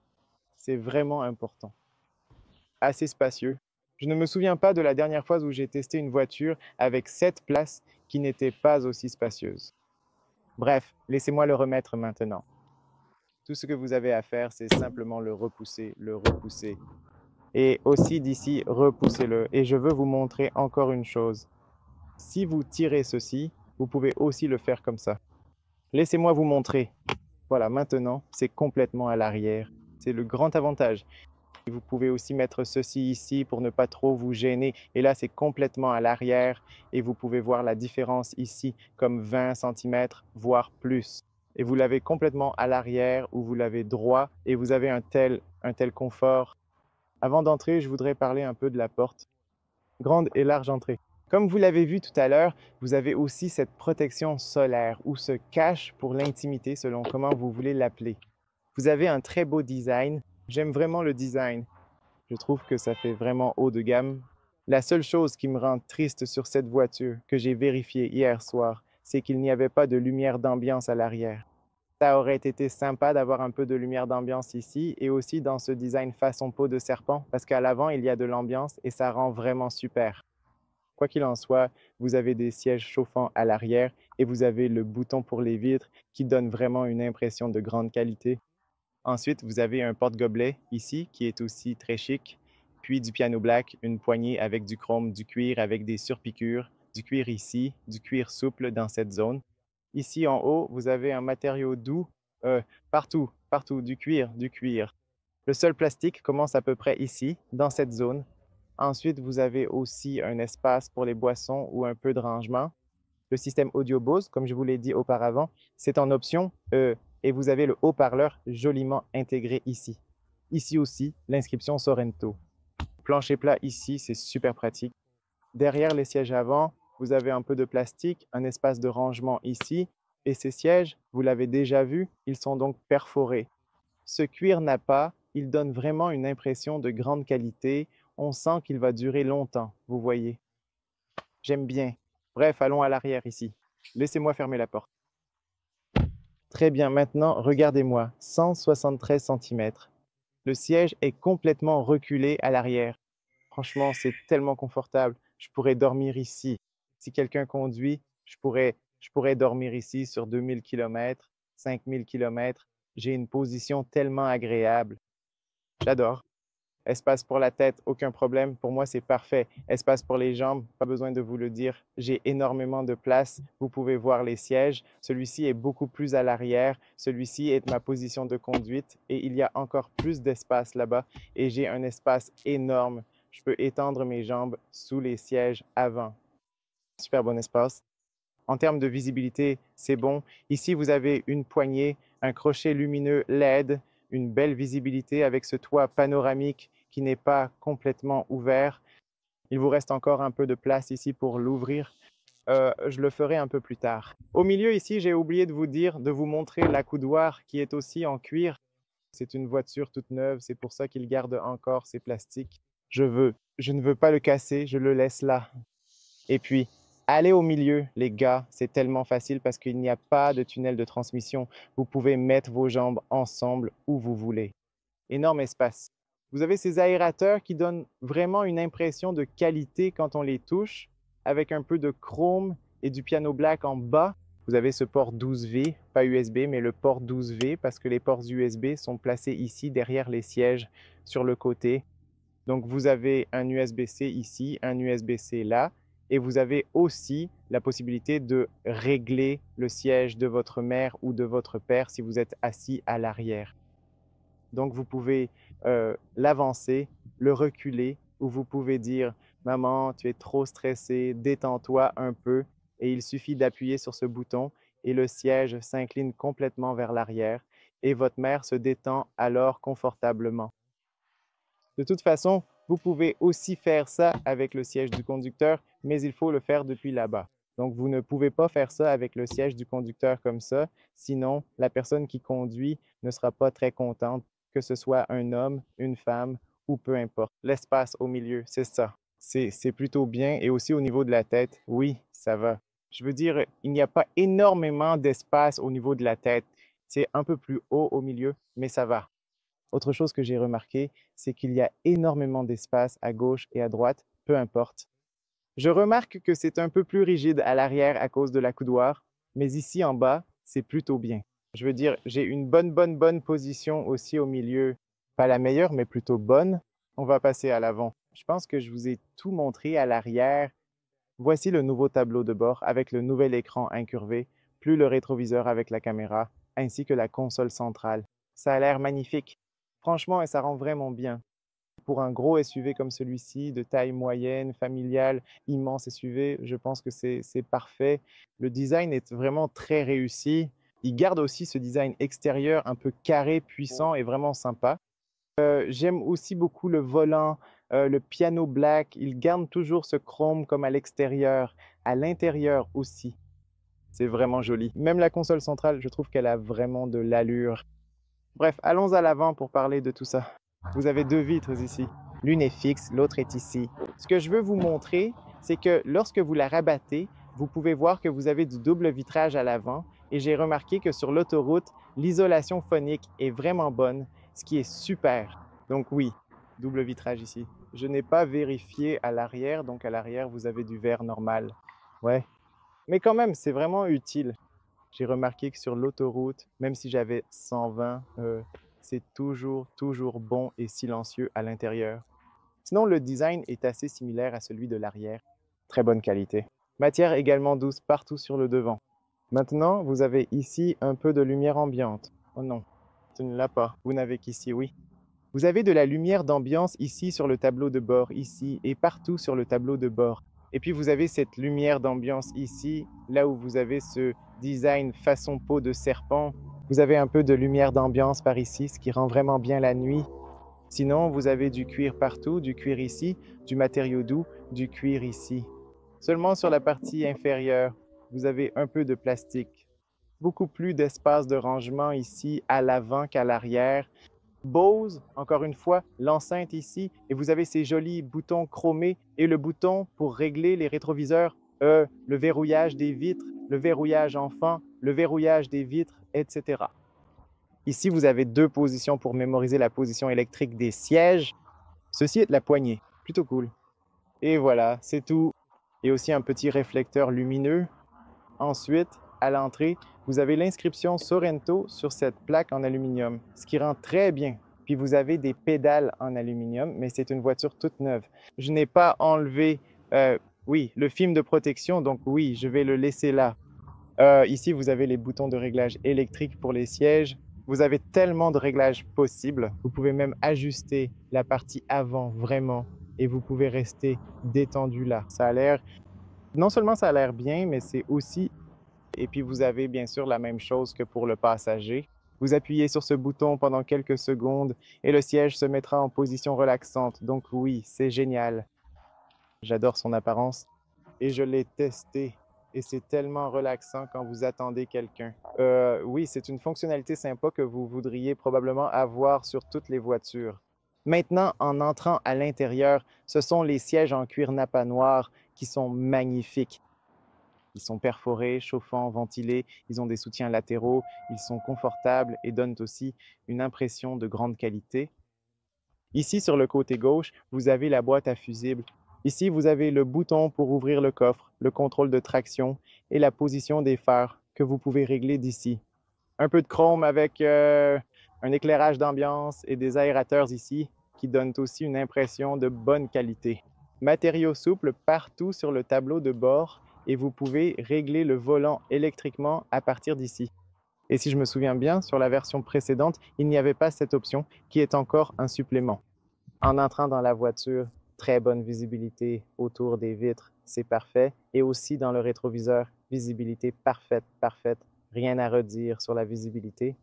C'est vraiment important. Assez spacieux. Je ne me souviens pas de la dernière fois où j'ai testé une voiture avec 7 places qui n'étaient pas aussi spacieuses. Bref, laissez-moi le remettre maintenant. Tout ce que vous avez à faire, c'est simplement le repousser, le repousser. Et aussi d'ici, repoussez-le. Et je veux vous montrer encore une chose. Si vous tirez ceci, vous pouvez aussi le faire comme ça. Laissez-moi vous montrer. Voilà, maintenant, c'est complètement à l'arrière. C'est le grand avantage. Et vous pouvez aussi mettre ceci ici pour ne pas trop vous gêner. Et là, c'est complètement à l'arrière et vous pouvez voir la différence ici, comme 20 cm, voire plus. Et vous l'avez complètement à l'arrière ou vous l'avez droit et vous avez un tel confort. Avant d'entrer, je voudrais parler un peu de la porte. Grande et large entrée. Comme vous l'avez vu tout à l'heure, vous avez aussi cette protection solaire ou ce cache pour l'intimité selon comment vous voulez l'appeler. Vous avez un très beau design. J'aime vraiment le design. Je trouve que ça fait vraiment haut de gamme. La seule chose qui me rend triste sur cette voiture que j'ai vérifiée hier soir, c'est qu'il n'y avait pas de lumière d'ambiance à l'arrière. Ça aurait été sympa d'avoir un peu de lumière d'ambiance ici et aussi dans ce design façon peau de serpent parce qu'à l'avant, il y a de l'ambiance et ça rend vraiment super. Quoi qu'il en soit, vous avez des sièges chauffants à l'arrière et vous avez le bouton pour les vitres qui donne vraiment une impression de grande qualité. Ensuite, vous avez un porte-gobelet ici qui est aussi très chic, puis du piano black, une poignée avec du chrome, du cuir avec des surpiqûres, du cuir ici, du cuir souple dans cette zone. Ici en haut, vous avez un matériau doux, partout, du cuir, du cuir. Le seul plastique commence à peu près ici, dans cette zone. Ensuite, vous avez aussi un espace pour les boissons ou un peu de rangement. Le système audio Bose, comme je vous l'ai dit auparavant, c'est en option et vous avez le haut-parleur joliment intégré ici. Ici aussi, l'inscription Sorento. Plancher plat ici, c'est super pratique. Derrière les sièges avant, vous avez un peu de plastique, un espace de rangement ici, et ces sièges, vous l'avez déjà vu, ils sont donc perforés. Ce cuir n'a pas, il donne vraiment une impression de grande qualité. On sent qu'il va durer longtemps, vous voyez. J'aime bien. Bref, allons à l'arrière ici. Laissez-moi fermer la porte. Très bien, maintenant, regardez-moi, 173 cm. Le siège est complètement reculé à l'arrière. Franchement, c'est tellement confortable. Je pourrais dormir ici. Si quelqu'un conduit, je pourrais dormir ici sur 2000 km, 5000 km. J'ai une position tellement agréable. J'adore. Espace pour la tête, aucun problème. Pour moi, c'est parfait. Espace pour les jambes, pas besoin de vous le dire. J'ai énormément de place. Vous pouvez voir les sièges. Celui-ci est beaucoup plus à l'arrière. Celui-ci est ma position de conduite et il y a encore plus d'espace là-bas et j'ai un espace énorme. Je peux étendre mes jambes sous les sièges avant. Super bon espace. En termes de visibilité, c'est bon. Ici, vous avez une poignée, un crochet lumineux LED, une belle visibilité avec ce toit panoramique qui n'est pas complètement ouvert. Il vous reste encore un peu de place ici pour l'ouvrir. Je le ferai un peu plus tard. Au milieu ici, j'ai oublié de vous dire, de vous montrer l'accoudoir qui est aussi en cuir. C'est une voiture toute neuve, c'est pour ça qu'il garde encore ses plastiques. Je ne veux pas le casser, je le laisse là. Et puis, allez au milieu, les gars, c'est tellement facile parce qu'il n'y a pas de tunnel de transmission. Vous pouvez mettre vos jambes ensemble où vous voulez. Énorme espace. Vous avez ces aérateurs qui donnent vraiment une impression de qualité quand on les touche, avec un peu de chrome et du piano black en bas. Vous avez ce port 12V, pas USB, mais le port 12V parce que les ports USB sont placés ici derrière les sièges sur le côté. Donc, vous avez un USB-C ici, un USB-C là, et vous avez aussi la possibilité de régler le siège de votre mère ou de votre père si vous êtes assis à l'arrière. Donc, vous pouvez l'avancer, le reculer, ou vous pouvez dire, maman, tu es trop stressée, détends-toi un peu, et il suffit d'appuyer sur ce bouton et le siège s'incline complètement vers l'arrière et votre mère se détend alors confortablement. De toute façon, vous pouvez aussi faire ça avec le siège du conducteur, mais il faut le faire depuis là-bas. Donc, vous ne pouvez pas faire ça avec le siège du conducteur comme ça, sinon la personne qui conduit ne sera pas très contente, que ce soit un homme, une femme ou peu importe. L'espace au milieu, c'est ça. c'est plutôt bien. Et aussi au niveau de la tête, oui, ça va. Je veux dire, il n'y a pas énormément d'espace au niveau de la tête. C'est un peu plus haut au milieu, mais ça va. Autre chose que j'ai remarqué, c'est qu'il y a énormément d'espace à gauche et à droite, peu importe. Je remarque que c'est un peu plus rigide à l'arrière à cause de la coudoir, mais ici en bas, c'est plutôt bien. Je veux dire, j'ai une bonne position aussi au milieu. Pas la meilleure, mais plutôt bonne. On va passer à l'avant. Je pense que je vous ai tout montré à l'arrière. Voici le nouveau tableau de bord avec le nouvel écran incurvé, plus le rétroviseur avec la caméra, ainsi que la console centrale. Ça a l'air magnifique. Franchement, et ça rend vraiment bien. Pour un gros SUV comme celui-ci, de taille moyenne, familiale, immense SUV, je pense que c'est parfait. Le design est vraiment très réussi. Il garde aussi ce design extérieur un peu carré, puissant et vraiment sympa. J'aime aussi beaucoup le volant, le piano black. Il garde toujours ce chrome comme à l'extérieur, à l'intérieur aussi. C'est vraiment joli. Même la console centrale, je trouve qu'elle a vraiment de l'allure. Bref, allons à l'avant pour parler de tout ça. Vous avez deux vitres ici. L'une est fixe, l'autre est ici. Ce que je veux vous montrer, c'est que lorsque vous la rabattez, vous pouvez voir que vous avez du double vitrage à l'avant et j'ai remarqué que sur l'autoroute, l'isolation phonique est vraiment bonne, ce qui est super. Donc oui, double vitrage ici. Je n'ai pas vérifié à l'arrière, donc à l'arrière, vous avez du verre normal. Ouais. Mais quand même, c'est vraiment utile. J'ai remarqué que sur l'autoroute, même si j'avais 120, c'est toujours bon et silencieux à l'intérieur. Sinon, le design est assez similaire à celui de l'arrière. Très bonne qualité. Matière également douce partout sur le devant. Maintenant, vous avez ici un peu de lumière ambiante. Oh non, tu ne l'as pas. Vous n'avez qu'ici, oui. Vous avez de la lumière d'ambiance ici sur le tableau de bord, ici et partout sur le tableau de bord. Et puis vous avez cette lumière d'ambiance ici, là où vous avez ce design façon peau de serpent. Vous avez un peu de lumière d'ambiance par ici, ce qui rend vraiment bien la nuit. Sinon, vous avez du cuir partout, du cuir ici, du matériau doux, du cuir ici. Seulement sur la partie inférieure, vous avez un peu de plastique. Beaucoup plus d'espace de rangement ici à l'avant qu'à l'arrière. Bose, encore une fois, l'enceinte ici, et vous avez ces jolis boutons chromés et le bouton pour régler les rétroviseurs, le verrouillage des vitres, le verrouillage enfant, le verrouillage des vitres, etc. Ici, vous avez deux positions pour mémoriser la position électrique des sièges. Ceci est de la poignée, plutôt cool. Et voilà, c'est tout. Et aussi un petit réflecteur lumineux. Ensuite, à l'entrée, vous avez l'inscription Sorento sur cette plaque en aluminium, ce qui rend très bien. Puis vous avez des pédales en aluminium, mais c'est une voiture toute neuve. Je n'ai pas enlevé, oui, le film de protection, donc oui, je vais le laisser là. Ici, vous avez les boutons de réglage électrique pour les sièges. Vous avez tellement de réglages possibles. Vous pouvez même ajuster la partie avant vraiment et vous pouvez rester détendu là. Ça a l'air, non seulement ça a l'air bien, mais c'est aussi, et puis vous avez bien sûr la même chose que pour le passager. Vous appuyez sur ce bouton pendant quelques secondes et le siège se mettra en position relaxante. Donc oui, c'est génial. J'adore son apparence et je l'ai testé et c'est tellement relaxant quand vous attendez quelqu'un. Oui, c'est une fonctionnalité sympa que vous voudriez probablement avoir sur toutes les voitures. Maintenant, en entrant à l'intérieur, ce sont les sièges en cuir nappa noir qui sont magnifiques. Ils sont perforés, chauffants, ventilés, ils ont des soutiens latéraux, ils sont confortables et donnent aussi une impression de grande qualité. Ici, sur le côté gauche, vous avez la boîte à fusibles. Ici, vous avez le bouton pour ouvrir le coffre, le contrôle de traction et la position des phares que vous pouvez régler d'ici. Un peu de chrome avec un éclairage d'ambiance et des aérateurs ici qui donnent aussi une impression de bonne qualité. Matériaux souples partout sur le tableau de bord et vous pouvez régler le volant électriquement à partir d'ici. Et si je me souviens bien, sur la version précédente, il n'y avait pas cette option qui est encore un supplément. En entrant dans la voiture, très bonne visibilité autour des vitres, c'est parfait. Et aussi dans le rétroviseur, visibilité parfaite, rien à redire sur la visibilité.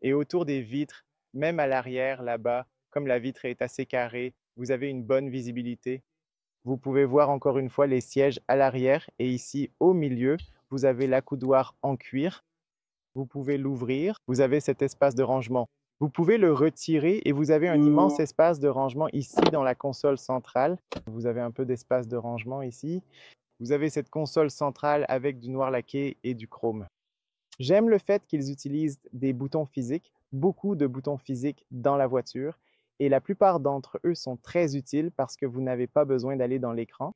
Et autour des vitres, même à l'arrière là-bas, comme la vitre est assez carrée, vous avez une bonne visibilité. Vous pouvez voir encore une fois les sièges à l'arrière et ici au milieu, vous avez l'accoudoir en cuir. Vous pouvez l'ouvrir. Vous avez cet espace de rangement. Vous pouvez le retirer et vous avez un immense espace de rangement ici dans la console centrale. Vous avez un peu d'espace de rangement ici. Vous avez cette console centrale avec du noir laqué et du chrome. J'aime le fait qu'ils utilisent des boutons physiques, beaucoup de boutons physiques dans la voiture, et la plupart d'entre eux sont très utiles parce que vous n'avez pas besoin d'aller dans l'écran.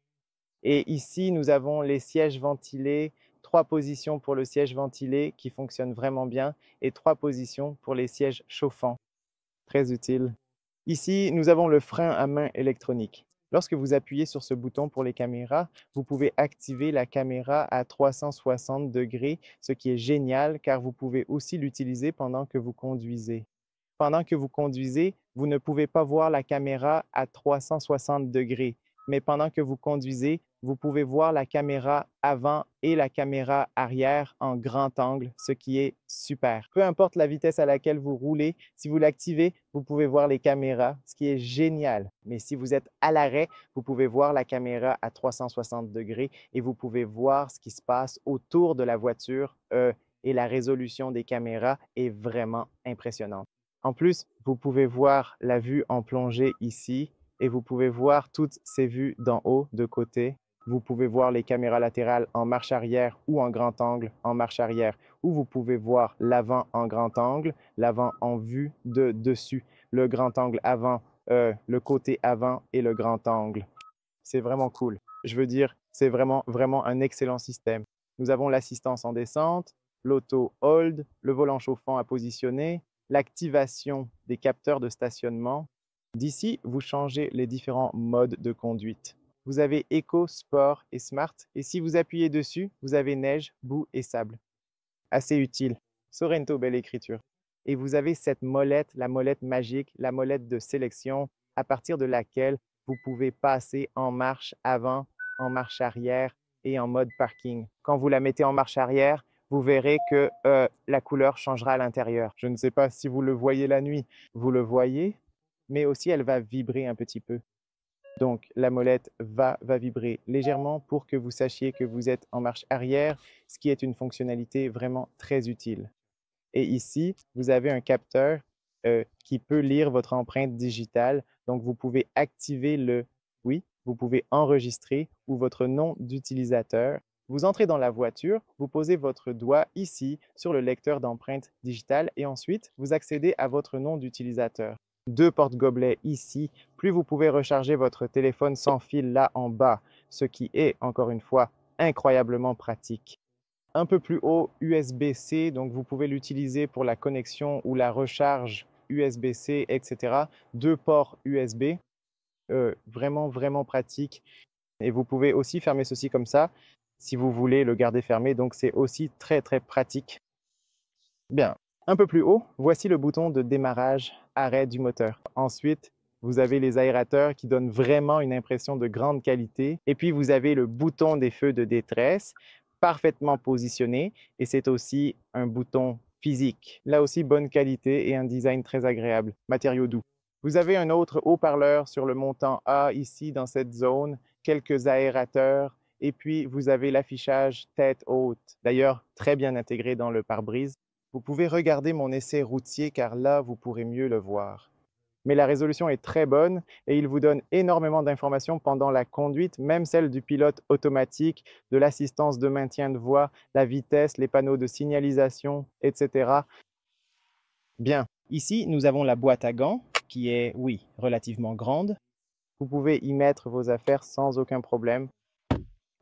Et ici, nous avons les sièges ventilés, 3 positions pour le siège ventilé qui fonctionne vraiment bien et 3 positions pour les sièges chauffants, très utile. Ici, nous avons le frein à main électronique. Lorsque vous appuyez sur ce bouton pour les caméras, vous pouvez activer la caméra à 360 degrés, ce qui est génial car vous pouvez aussi l'utiliser pendant que vous conduisez. Pendant que vous conduisez, vous ne pouvez pas voir la caméra à 360 degrés, mais pendant que vous conduisez, vous pouvez voir la caméra avant et la caméra arrière en grand angle, ce qui est super. Peu importe la vitesse à laquelle vous roulez, si vous l'activez, vous pouvez voir les caméras, ce qui est génial. Mais si vous êtes à l'arrêt, vous pouvez voir la caméra à 360 degrés et vous pouvez voir ce qui se passe autour de la voiture et la résolution des caméras est vraiment impressionnante. En plus, vous pouvez voir la vue en plongée ici et vous pouvez voir toutes ces vues d'en haut, de côté. Vous pouvez voir les caméras latérales en marche arrière ou en grand angle en marche arrière, ou vous pouvez voir l'avant en grand angle, l'avant en vue de dessus, le grand angle avant, le côté avant et le grand angle. C'est vraiment cool. Je veux dire, c'est vraiment, vraiment un excellent système. Nous avons l'assistance en descente, l'auto hold, le volant chauffant à positionner, l'activation des capteurs de stationnement. D'ici, vous changez les différents modes de conduite. Vous avez Eco, Sport et Smart. Et si vous appuyez dessus, vous avez neige, boue et sable. Assez utile. Sorento, belle écriture. Et vous avez cette molette, la molette magique, la molette de sélection, à partir de laquelle vous pouvez passer en marche avant, en marche arrière et en mode parking. Quand vous la mettez en marche arrière, vous verrez que la couleur changera à l'intérieur. Je ne sais pas si vous le voyez la nuit. Vous le voyez, mais aussi elle va vibrer un petit peu. Donc, la molette va vibrer légèrement pour que vous sachiez que vous êtes en marche arrière, ce qui est une fonctionnalité vraiment très utile. Et ici, vous avez un capteur qui peut lire votre empreinte digitale. Donc, vous pouvez activer oui, vous pouvez enregistrer ou votre nom d'utilisateur. Vous entrez dans la voiture, vous posez votre doigt ici sur le lecteur d'empreinte digitale et ensuite, vous accédez à votre nom d'utilisateur. 2 porte-gobelets ici, plus vous pouvez recharger votre téléphone sans fil là en bas, ce qui est, encore une fois, incroyablement pratique. Un peu plus haut, USB-C, donc vous pouvez l'utiliser pour la connexion ou la recharge USB-C, etc. 2 ports USB, vraiment, vraiment pratique. Et vous pouvez aussi fermer ceci comme ça, si vous voulez le garder fermé, donc c'est aussi très, très pratique. Bien, un peu plus haut, voici le bouton de démarrage, arrêt du moteur. Ensuite, vous avez les aérateurs qui donnent vraiment une impression de grande qualité. Et puis, vous avez le bouton des feux de détresse, parfaitement positionné. Et c'est aussi un bouton physique. Là aussi, bonne qualité et un design très agréable. Matériaux doux. Vous avez un autre haut-parleur sur le montant A ici dans cette zone, quelques aérateurs. Et puis, vous avez l'affichage tête haute. D'ailleurs, très bien intégré dans le pare-brise. Vous pouvez regarder mon essai routier car là, vous pourrez mieux le voir. Mais la résolution est très bonne et il vous donne énormément d'informations pendant la conduite, même celle du pilote automatique, de l'assistance de maintien de voie, la vitesse, les panneaux de signalisation, etc. Bien, ici, nous avons la boîte à gants qui est, oui, relativement grande. Vous pouvez y mettre vos affaires sans aucun problème.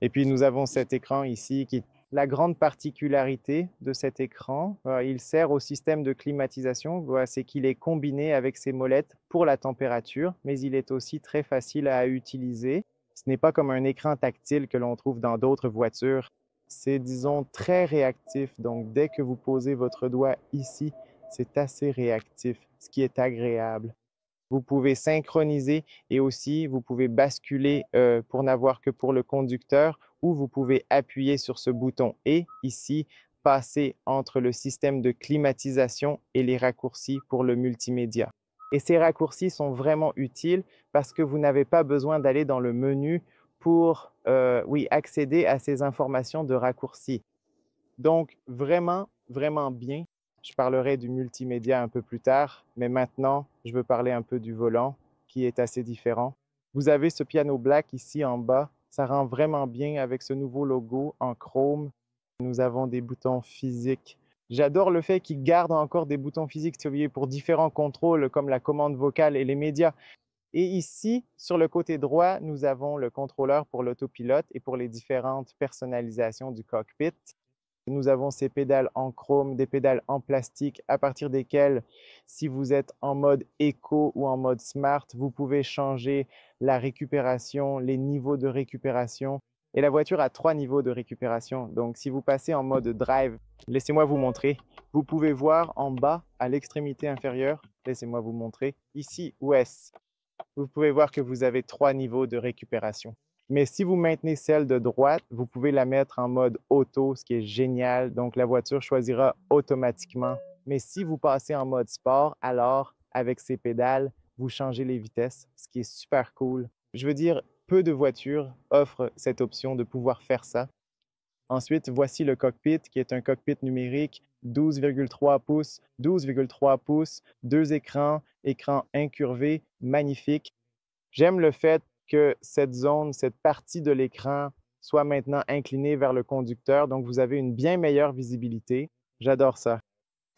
Et puis, nous avons cet écran ici qui est la grande particularité de cet écran. Il sert au système de climatisation. C'est qu'il est combiné avec ces molettes pour la température, mais il est aussi très facile à utiliser. Ce n'est pas comme un écran tactile que l'on trouve dans d'autres voitures. C'est, disons, très réactif. Donc, dès que vous posez votre doigt ici, c'est assez réactif, ce qui est agréable. Vous pouvez synchroniser et aussi vous pouvez basculer pour n'avoir que pour le conducteur ou vous pouvez appuyer sur ce bouton et ici passer entre le système de climatisation et les raccourcis pour le multimédia. Et ces raccourcis sont vraiment utiles parce que vous n'avez pas besoin d'aller dans le menu pour oui, accéder à ces informations de raccourcis. Donc vraiment, vraiment bien. Je parlerai du multimédia un peu plus tard, mais maintenant, je veux parler un peu du volant, qui est assez différent. Vous avez ce piano black ici en bas. Ça rend vraiment bien avec ce nouveau logo en chrome. Nous avons des boutons physiques. J'adore le fait qu'ils gardent encore des boutons physiques, si vous voyez, pour différents contrôles comme la commande vocale et les médias. Et ici, sur le côté droit, nous avons le contrôleur pour l'autopilote et pour les différentes personnalisations du cockpit. Nous avons ces pédales en chrome, des pédales en plastique à partir desquelles, si vous êtes en mode éco ou en mode smart, vous pouvez changer la récupération, les niveaux de récupération. Et la voiture a 3 niveaux de récupération. Donc, si vous passez en mode drive, laissez-moi vous montrer. Vous pouvez voir en bas, à l'extrémité inférieure, laissez-moi vous montrer, ici, ouest, vous pouvez voir que vous avez 3 niveaux de récupération. Mais si vous maintenez celle de droite, vous pouvez la mettre en mode auto, ce qui est génial. Donc, la voiture choisira automatiquement. Mais si vous passez en mode sport, alors, avec ces pédales, vous changez les vitesses, ce qui est super cool. Je veux dire, peu de voitures offrent cette option de pouvoir faire ça. Ensuite, voici le cockpit, qui est un cockpit numérique 12,3 pouces, 12,3 pouces, 2 écrans, écran incurvé, magnifique. J'aime le fait que cette zone, cette partie de l'écran soit maintenant inclinée vers le conducteur, donc vous avez une bien meilleure visibilité. J'adore ça.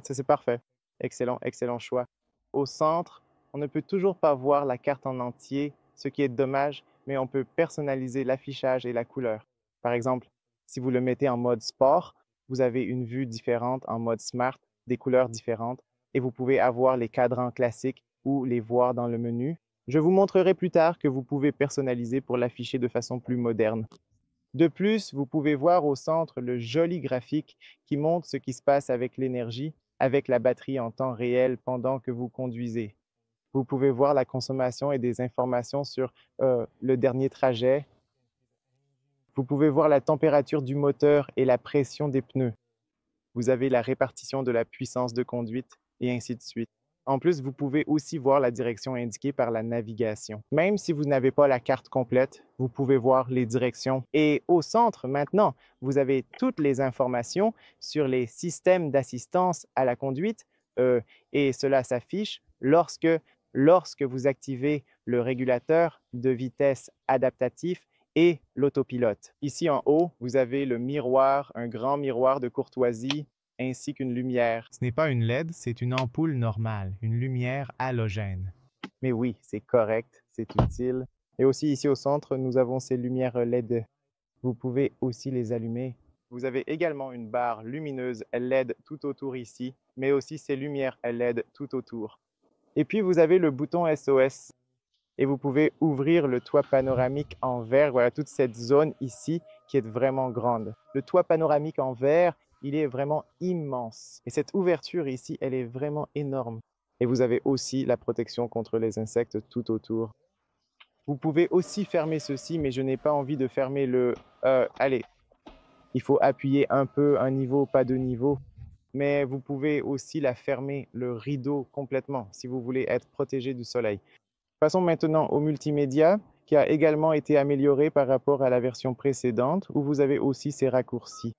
Ça, c'est parfait. Excellent, excellent choix. Au centre, on ne peut toujours pas voir la carte en entier, ce qui est dommage, mais on peut personnaliser l'affichage et la couleur. Par exemple, si vous le mettez en mode sport, vous avez une vue différente en mode smart, des couleurs différentes, et vous pouvez avoir les cadrans classiques ou les voir dans le menu. Je vous montrerai plus tard que vous pouvez personnaliser pour l'afficher de façon plus moderne. De plus, vous pouvez voir au centre le joli graphique qui montre ce qui se passe avec l'énergie, avec la batterie en temps réel pendant que vous conduisez. Vous pouvez voir la consommation et des informations sur le dernier trajet. Vous pouvez voir la température du moteur et la pression des pneus. Vous avez la répartition de la puissance de conduite et ainsi de suite. En plus, vous pouvez aussi voir la direction indiquée par la navigation. Même si vous n'avez pas la carte complète, vous pouvez voir les directions. Et au centre, maintenant, vous avez toutes les informations sur les systèmes d'assistance à la conduite et cela s'affiche lorsque vous activez le régulateur de vitesse adaptatif et l'autopilote. Ici en haut, vous avez le miroir, un grand miroir de courtoisie, ainsi qu'une lumière. Ce n'est pas une LED, c'est une ampoule normale, une lumière halogène. Mais oui, c'est correct, c'est utile. Et aussi ici au centre, nous avons ces lumières LED. Vous pouvez aussi les allumer. Vous avez également une barre lumineuse LED tout autour ici, mais aussi ces lumières LED tout autour. Et puis vous avez le bouton SOS. Et vous pouvez ouvrir le toit panoramique en verre. Voilà toute cette zone ici qui est vraiment grande. Le toit panoramique en verre, il est vraiment immense. Et cette ouverture ici, elle est vraiment énorme. Et vous avez aussi la protection contre les insectes tout autour. Vous pouvez aussi fermer ceci, mais je n'ai pas envie de fermer le... allez, il faut appuyer un peu, un niveau, pas deux niveaux. Mais vous pouvez aussi la fermer, le rideau complètement, si vous voulez être protégé du soleil. Passons maintenant au multimédia, qui a également été amélioré par rapport à la version précédente, où vous avez aussi ces raccourcis.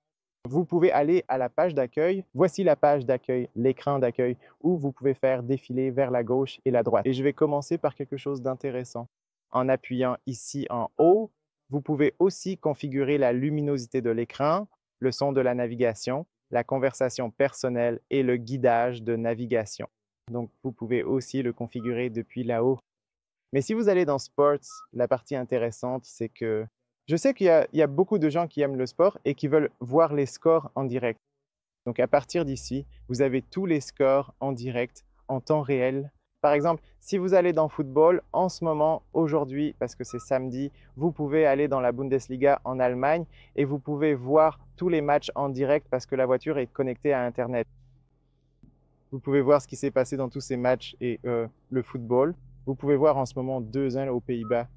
Vous pouvez aller à la page d'accueil. Voici la page d'accueil, l'écran d'accueil, où vous pouvez faire défiler vers la gauche et la droite. Et je vais commencer par quelque chose d'intéressant. En appuyant ici en haut, vous pouvez aussi configurer la luminosité de l'écran, le son de la navigation, la conversation personnelle et le guidage de navigation. Donc, vous pouvez aussi le configurer depuis là-haut. Mais si vous allez dans Sports, la partie intéressante, c'est que je sais qu'il y a beaucoup de gens qui aiment le sport et qui veulent voir les scores en direct. Donc, à partir d'ici, vous avez tous les scores en direct, en temps réel. Par exemple, si vous allez dans football, en ce moment, aujourd'hui, parce que c'est samedi, vous pouvez aller dans la Bundesliga en Allemagne et vous pouvez voir tous les matchs en direct parce que la voiture est connectée à Internet. Vous pouvez voir ce qui s'est passé dans tous ces matchs et le football. Vous pouvez voir en ce moment 2-1 aux Pays-Bas,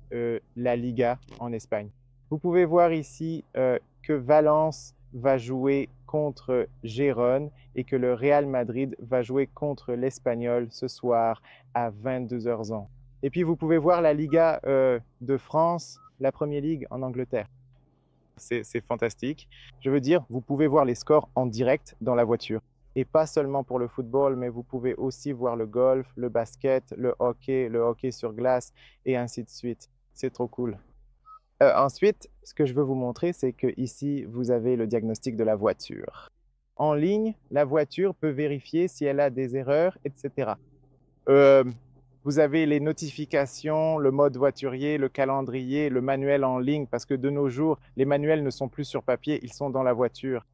la Liga en Espagne. Vous pouvez voir ici que Valence va jouer contre Gérone et que le Real Madrid va jouer contre l'Espagnol ce soir à 22h. Et puis vous pouvez voir la Liga de France, la Première Ligue en Angleterre. C'est fantastique. Je veux dire, vous pouvez voir les scores en direct dans la voiture. Et pas seulement pour le football, mais vous pouvez aussi voir le golf, le basket, le hockey sur glace et ainsi de suite. C'est trop cool. Ensuite, ce que je veux vous montrer, c'est que ici, vous avez le diagnostic de la voiture. En ligne, la voiture peut vérifier si elle a des erreurs, etc. Vous avez les notifications, le mode voiturier, le calendrier, le manuel en ligne, parce que de nos jours, les manuels ne sont plus sur papier, ils sont dans la voiture.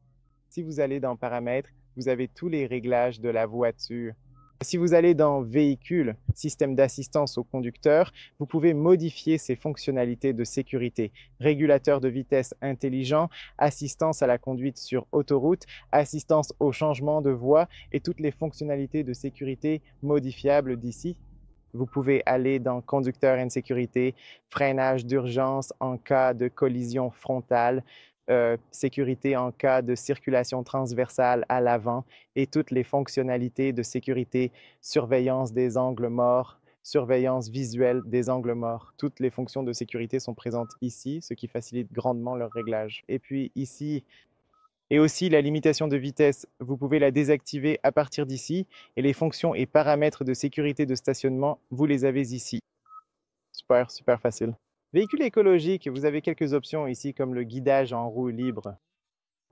Si vous allez dans Paramètres, vous avez tous les réglages de la voiture. Si vous allez dans Véhicule, système d'assistance au conducteur, vous pouvez modifier ses fonctionnalités de sécurité. Régulateur de vitesse intelligent, assistance à la conduite sur autoroute, assistance au changement de voie et toutes les fonctionnalités de sécurité modifiables d'ici. Vous pouvez aller dans Conducteur and sécurité, freinage d'urgence en cas de collision frontale, sécurité en cas de circulation transversale à l'avant et toutes les fonctionnalités de sécurité, surveillance des angles morts, surveillance visuelle des angles morts. Toutes les fonctions de sécurité sont présentes ici, ce qui facilite grandement leur réglage. Et puis ici, et aussi la limitation de vitesse, vous pouvez la désactiver à partir d'ici et les fonctions et paramètres de sécurité de stationnement, vous les avez ici. Super, super facile. Véhicule écologique, vous avez quelques options ici comme le guidage en roue libre.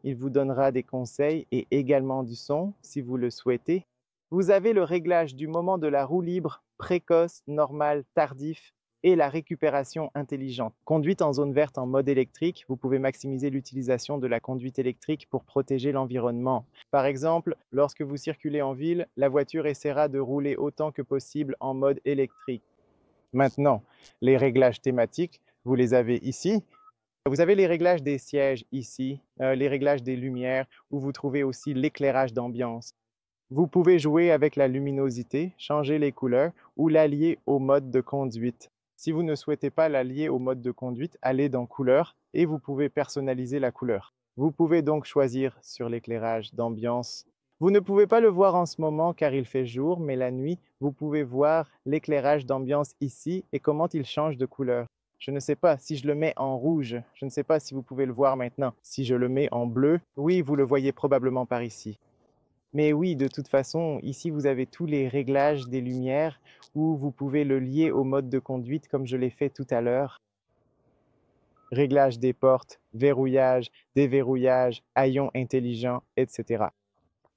Il vous donnera des conseils et également du son si vous le souhaitez. Vous avez le réglage du moment de la roue libre, précoce, normal, tardif et la récupération intelligente. Conduite en zone verte en mode électrique, vous pouvez maximiser l'utilisation de la conduite électrique pour protéger l'environnement. Par exemple, lorsque vous circulez en ville, la voiture essaiera de rouler autant que possible en mode électrique. Maintenant, les réglages thématiques, vous les avez ici. Vous avez les réglages des sièges ici, les réglages des lumières, où vous trouvez aussi l'éclairage d'ambiance. Vous pouvez jouer avec la luminosité, changer les couleurs ou l'allier au mode de conduite. Si vous ne souhaitez pas l'allier au mode de conduite, allez dans Couleurs et vous pouvez personnaliser la couleur. Vous pouvez donc choisir sur l'éclairage d'ambiance. Vous ne pouvez pas le voir en ce moment car il fait jour, mais la nuit, vous pouvez voir l'éclairage d'ambiance ici et comment il change de couleur. Je ne sais pas si je le mets en rouge, je ne sais pas si vous pouvez le voir maintenant. Si je le mets en bleu, oui, vous le voyez probablement par ici. Mais oui, de toute façon, ici vous avez tous les réglages des lumières où vous pouvez le lier au mode de conduite comme je l'ai fait tout à l'heure. Réglage des portes, verrouillage, déverrouillage, haillons intelligents, etc.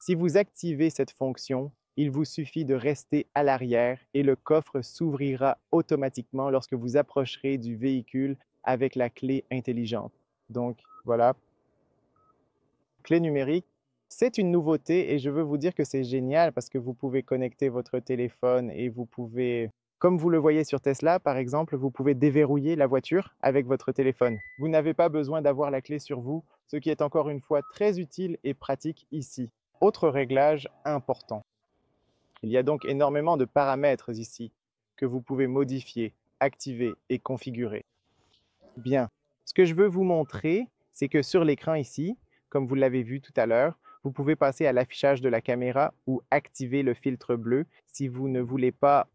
Si vous activez cette fonction, il vous suffit de rester à l'arrière et le coffre s'ouvrira automatiquement lorsque vous approcherez du véhicule avec la clé intelligente. Donc voilà. Clé numérique, c'est une nouveauté et je veux vous dire que c'est génial parce que vous pouvez connecter votre téléphone et vous pouvez, comme vous le voyez sur Tesla par exemple, vous pouvez déverrouiller la voiture avec votre téléphone. Vous n'avez pas besoin d'avoir la clé sur vous, ce qui est encore une fois très utile et pratique ici. Autre réglage important. Il y a donc énormément de paramètres ici que vous pouvez modifier, activer et configurer. Bien, ce que je veux vous montrer, c'est que sur l'écran ici, comme vous l'avez vu tout à l'heure, vous pouvez passer à l'affichage de la caméra ou activer le filtre bleu si vous ne voulez pas,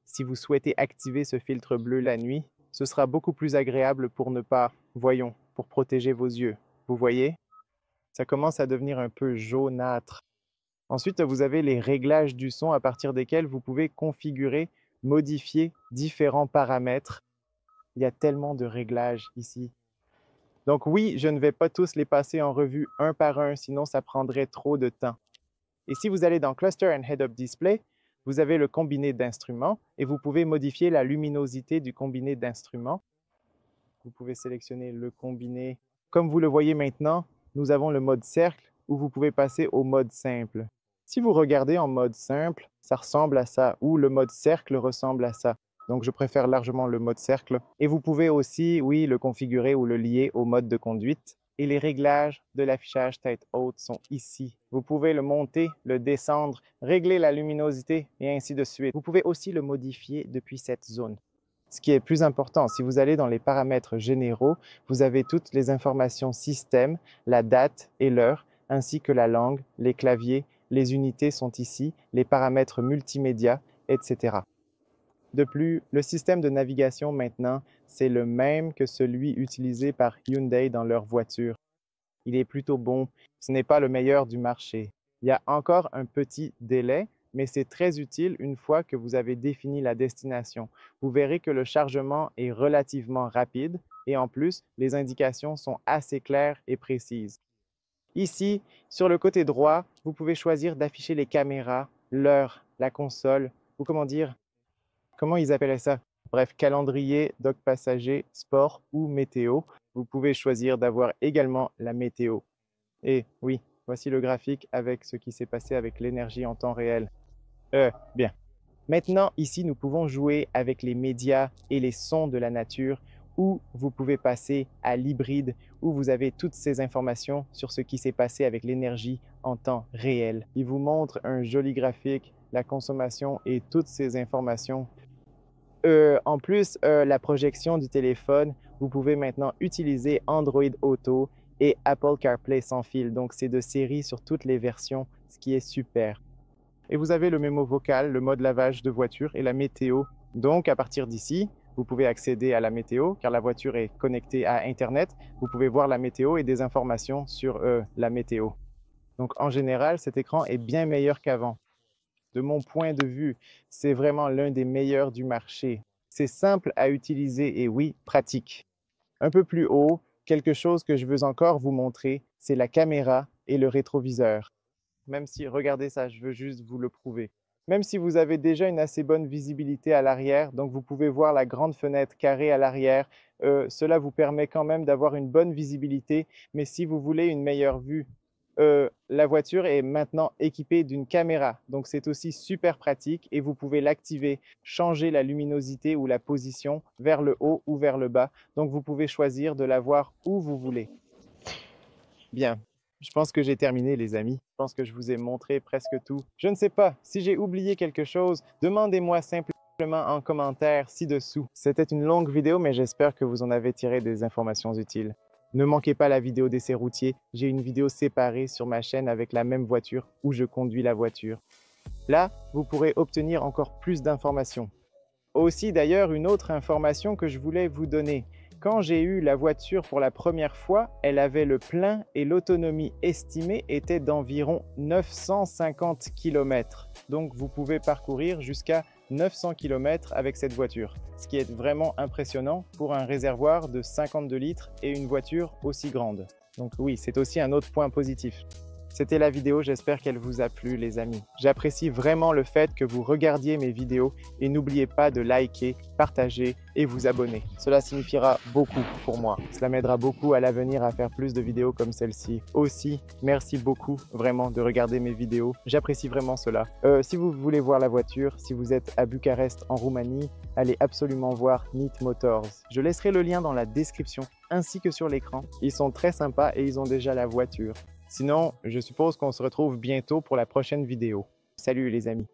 si vous souhaitez activer ce filtre bleu la nuit. Ce sera beaucoup plus agréable pour ne pas, voyons, pour protéger vos yeux. Vous voyez? Ça commence à devenir un peu jaunâtre. Ensuite, vous avez les réglages du son à partir desquels vous pouvez configurer, modifier différents paramètres. Il y a tellement de réglages ici. Donc oui, je ne vais pas tous les passer en revue un par un, sinon ça prendrait trop de temps. Et si vous allez dans Cluster and Head-Up Display, vous avez le combiné d'instruments et vous pouvez modifier la luminosité du combiné d'instruments. Vous pouvez sélectionner le combiné. Comme vous le voyez maintenant, nous avons le mode cercle où vous pouvez passer au mode simple. Si vous regardez en mode simple, ça ressemble à ça, ou le mode cercle ressemble à ça. Donc, je préfère largement le mode cercle. Et vous pouvez aussi, oui, le configurer ou le lier au mode de conduite. Et les réglages de l'affichage tête haute sont ici. Vous pouvez le monter, le descendre, régler la luminosité et ainsi de suite. Vous pouvez aussi le modifier depuis cette zone. Ce qui est plus important, si vous allez dans les paramètres généraux, vous avez toutes les informations système, la date et l'heure, ainsi que la langue, les claviers, les unités sont ici, les paramètres multimédia, etc. De plus, le système de navigation maintenant, c'est le même que celui utilisé par Hyundai dans leur voiture. Il est plutôt bon, ce n'est pas le meilleur du marché. Il y a encore un petit délai, mais c'est très utile une fois que vous avez défini la destination. Vous verrez que le chargement est relativement rapide et en plus, les indications sont assez claires et précises. Ici, sur le côté droit, vous pouvez choisir d'afficher les caméras, l'heure, la console, ou comment ils appelaient ça? Bref, calendrier, dock passager, sport ou météo. Vous pouvez choisir d'avoir également la météo. Et oui, voici le graphique avec ce qui s'est passé avec l'énergie en temps réel. Bien. Maintenant, ici, nous pouvons jouer avec les médias et les sons de la nature, ou vous pouvez passer à l'hybride, où vous avez toutes ces informations sur ce qui s'est passé avec l'énergie en temps réel. Il vous montre un joli graphique, la consommation et toutes ces informations. En plus, la projection du téléphone, vous pouvez maintenant utiliser Android Auto et Apple CarPlay sans fil. Donc, c'est de série sur toutes les versions, ce qui est super. Et vous avez le mémo vocal, le mode lavage de voiture et la météo. Donc, à partir d'ici, vous pouvez accéder à la météo car la voiture est connectée à Internet. Vous pouvez voir la météo et des informations sur la météo. Donc, en général, cet écran est bien meilleur qu'avant. De mon point de vue, c'est vraiment l'un des meilleurs du marché. C'est simple à utiliser et oui, pratique. Un peu plus haut, quelque chose que je veux encore vous montrer, c'est la caméra et le rétroviseur. Même si, regardez ça, je veux juste vous le prouver. Même si vous avez déjà une assez bonne visibilité à l'arrière, donc vous pouvez voir la grande fenêtre carrée à l'arrière, cela vous permet quand même d'avoir une bonne visibilité, mais si vous voulez une meilleure vue, la voiture est maintenant équipée d'une caméra, donc c'est aussi super pratique et vous pouvez l'activer, changer la luminosité ou la position vers le haut ou vers le bas, donc vous pouvez choisir de la voir où vous voulez. Bien. Je pense que j'ai terminé, les amis. Je pense que je vous ai montré presque tout. Je ne sais pas, si j'ai oublié quelque chose, demandez-moi simplement en commentaire ci-dessous. C'était une longue vidéo, mais j'espère que vous en avez tiré des informations utiles. Ne manquez pas la vidéo d'essai routier. J'ai une vidéo séparée sur ma chaîne avec la même voiture où je conduis la voiture. Là, vous pourrez obtenir encore plus d'informations. Aussi d'ailleurs, une autre information que je voulais vous donner. Quand j'ai eu la voiture pour la première fois, elle avait le plein et l'autonomie estimée était d'environ 950 km. Donc vous pouvez parcourir jusqu'à 900 km avec cette voiture, ce qui est vraiment impressionnant pour un réservoir de 52 litres et une voiture aussi grande. Donc oui, c'est aussi un autre point positif. C'était la vidéo, j'espère qu'elle vous a plu les amis. J'apprécie vraiment le fait que vous regardiez mes vidéos et n'oubliez pas de liker, partager et vous abonner. Cela signifiera beaucoup pour moi. Cela m'aidera beaucoup à l'avenir à faire plus de vidéos comme celle-ci. Aussi, merci beaucoup vraiment de regarder mes vidéos. J'apprécie vraiment cela. Si vous voulez voir la voiture, si vous êtes à Bucarest en Roumanie, allez absolument voir Neat Motors. Je laisserai le lien dans la description ainsi que sur l'écran. Ils sont très sympas et ils ont déjà la voiture. Sinon, je suppose qu'on se retrouve bientôt pour la prochaine vidéo. Salut les amis!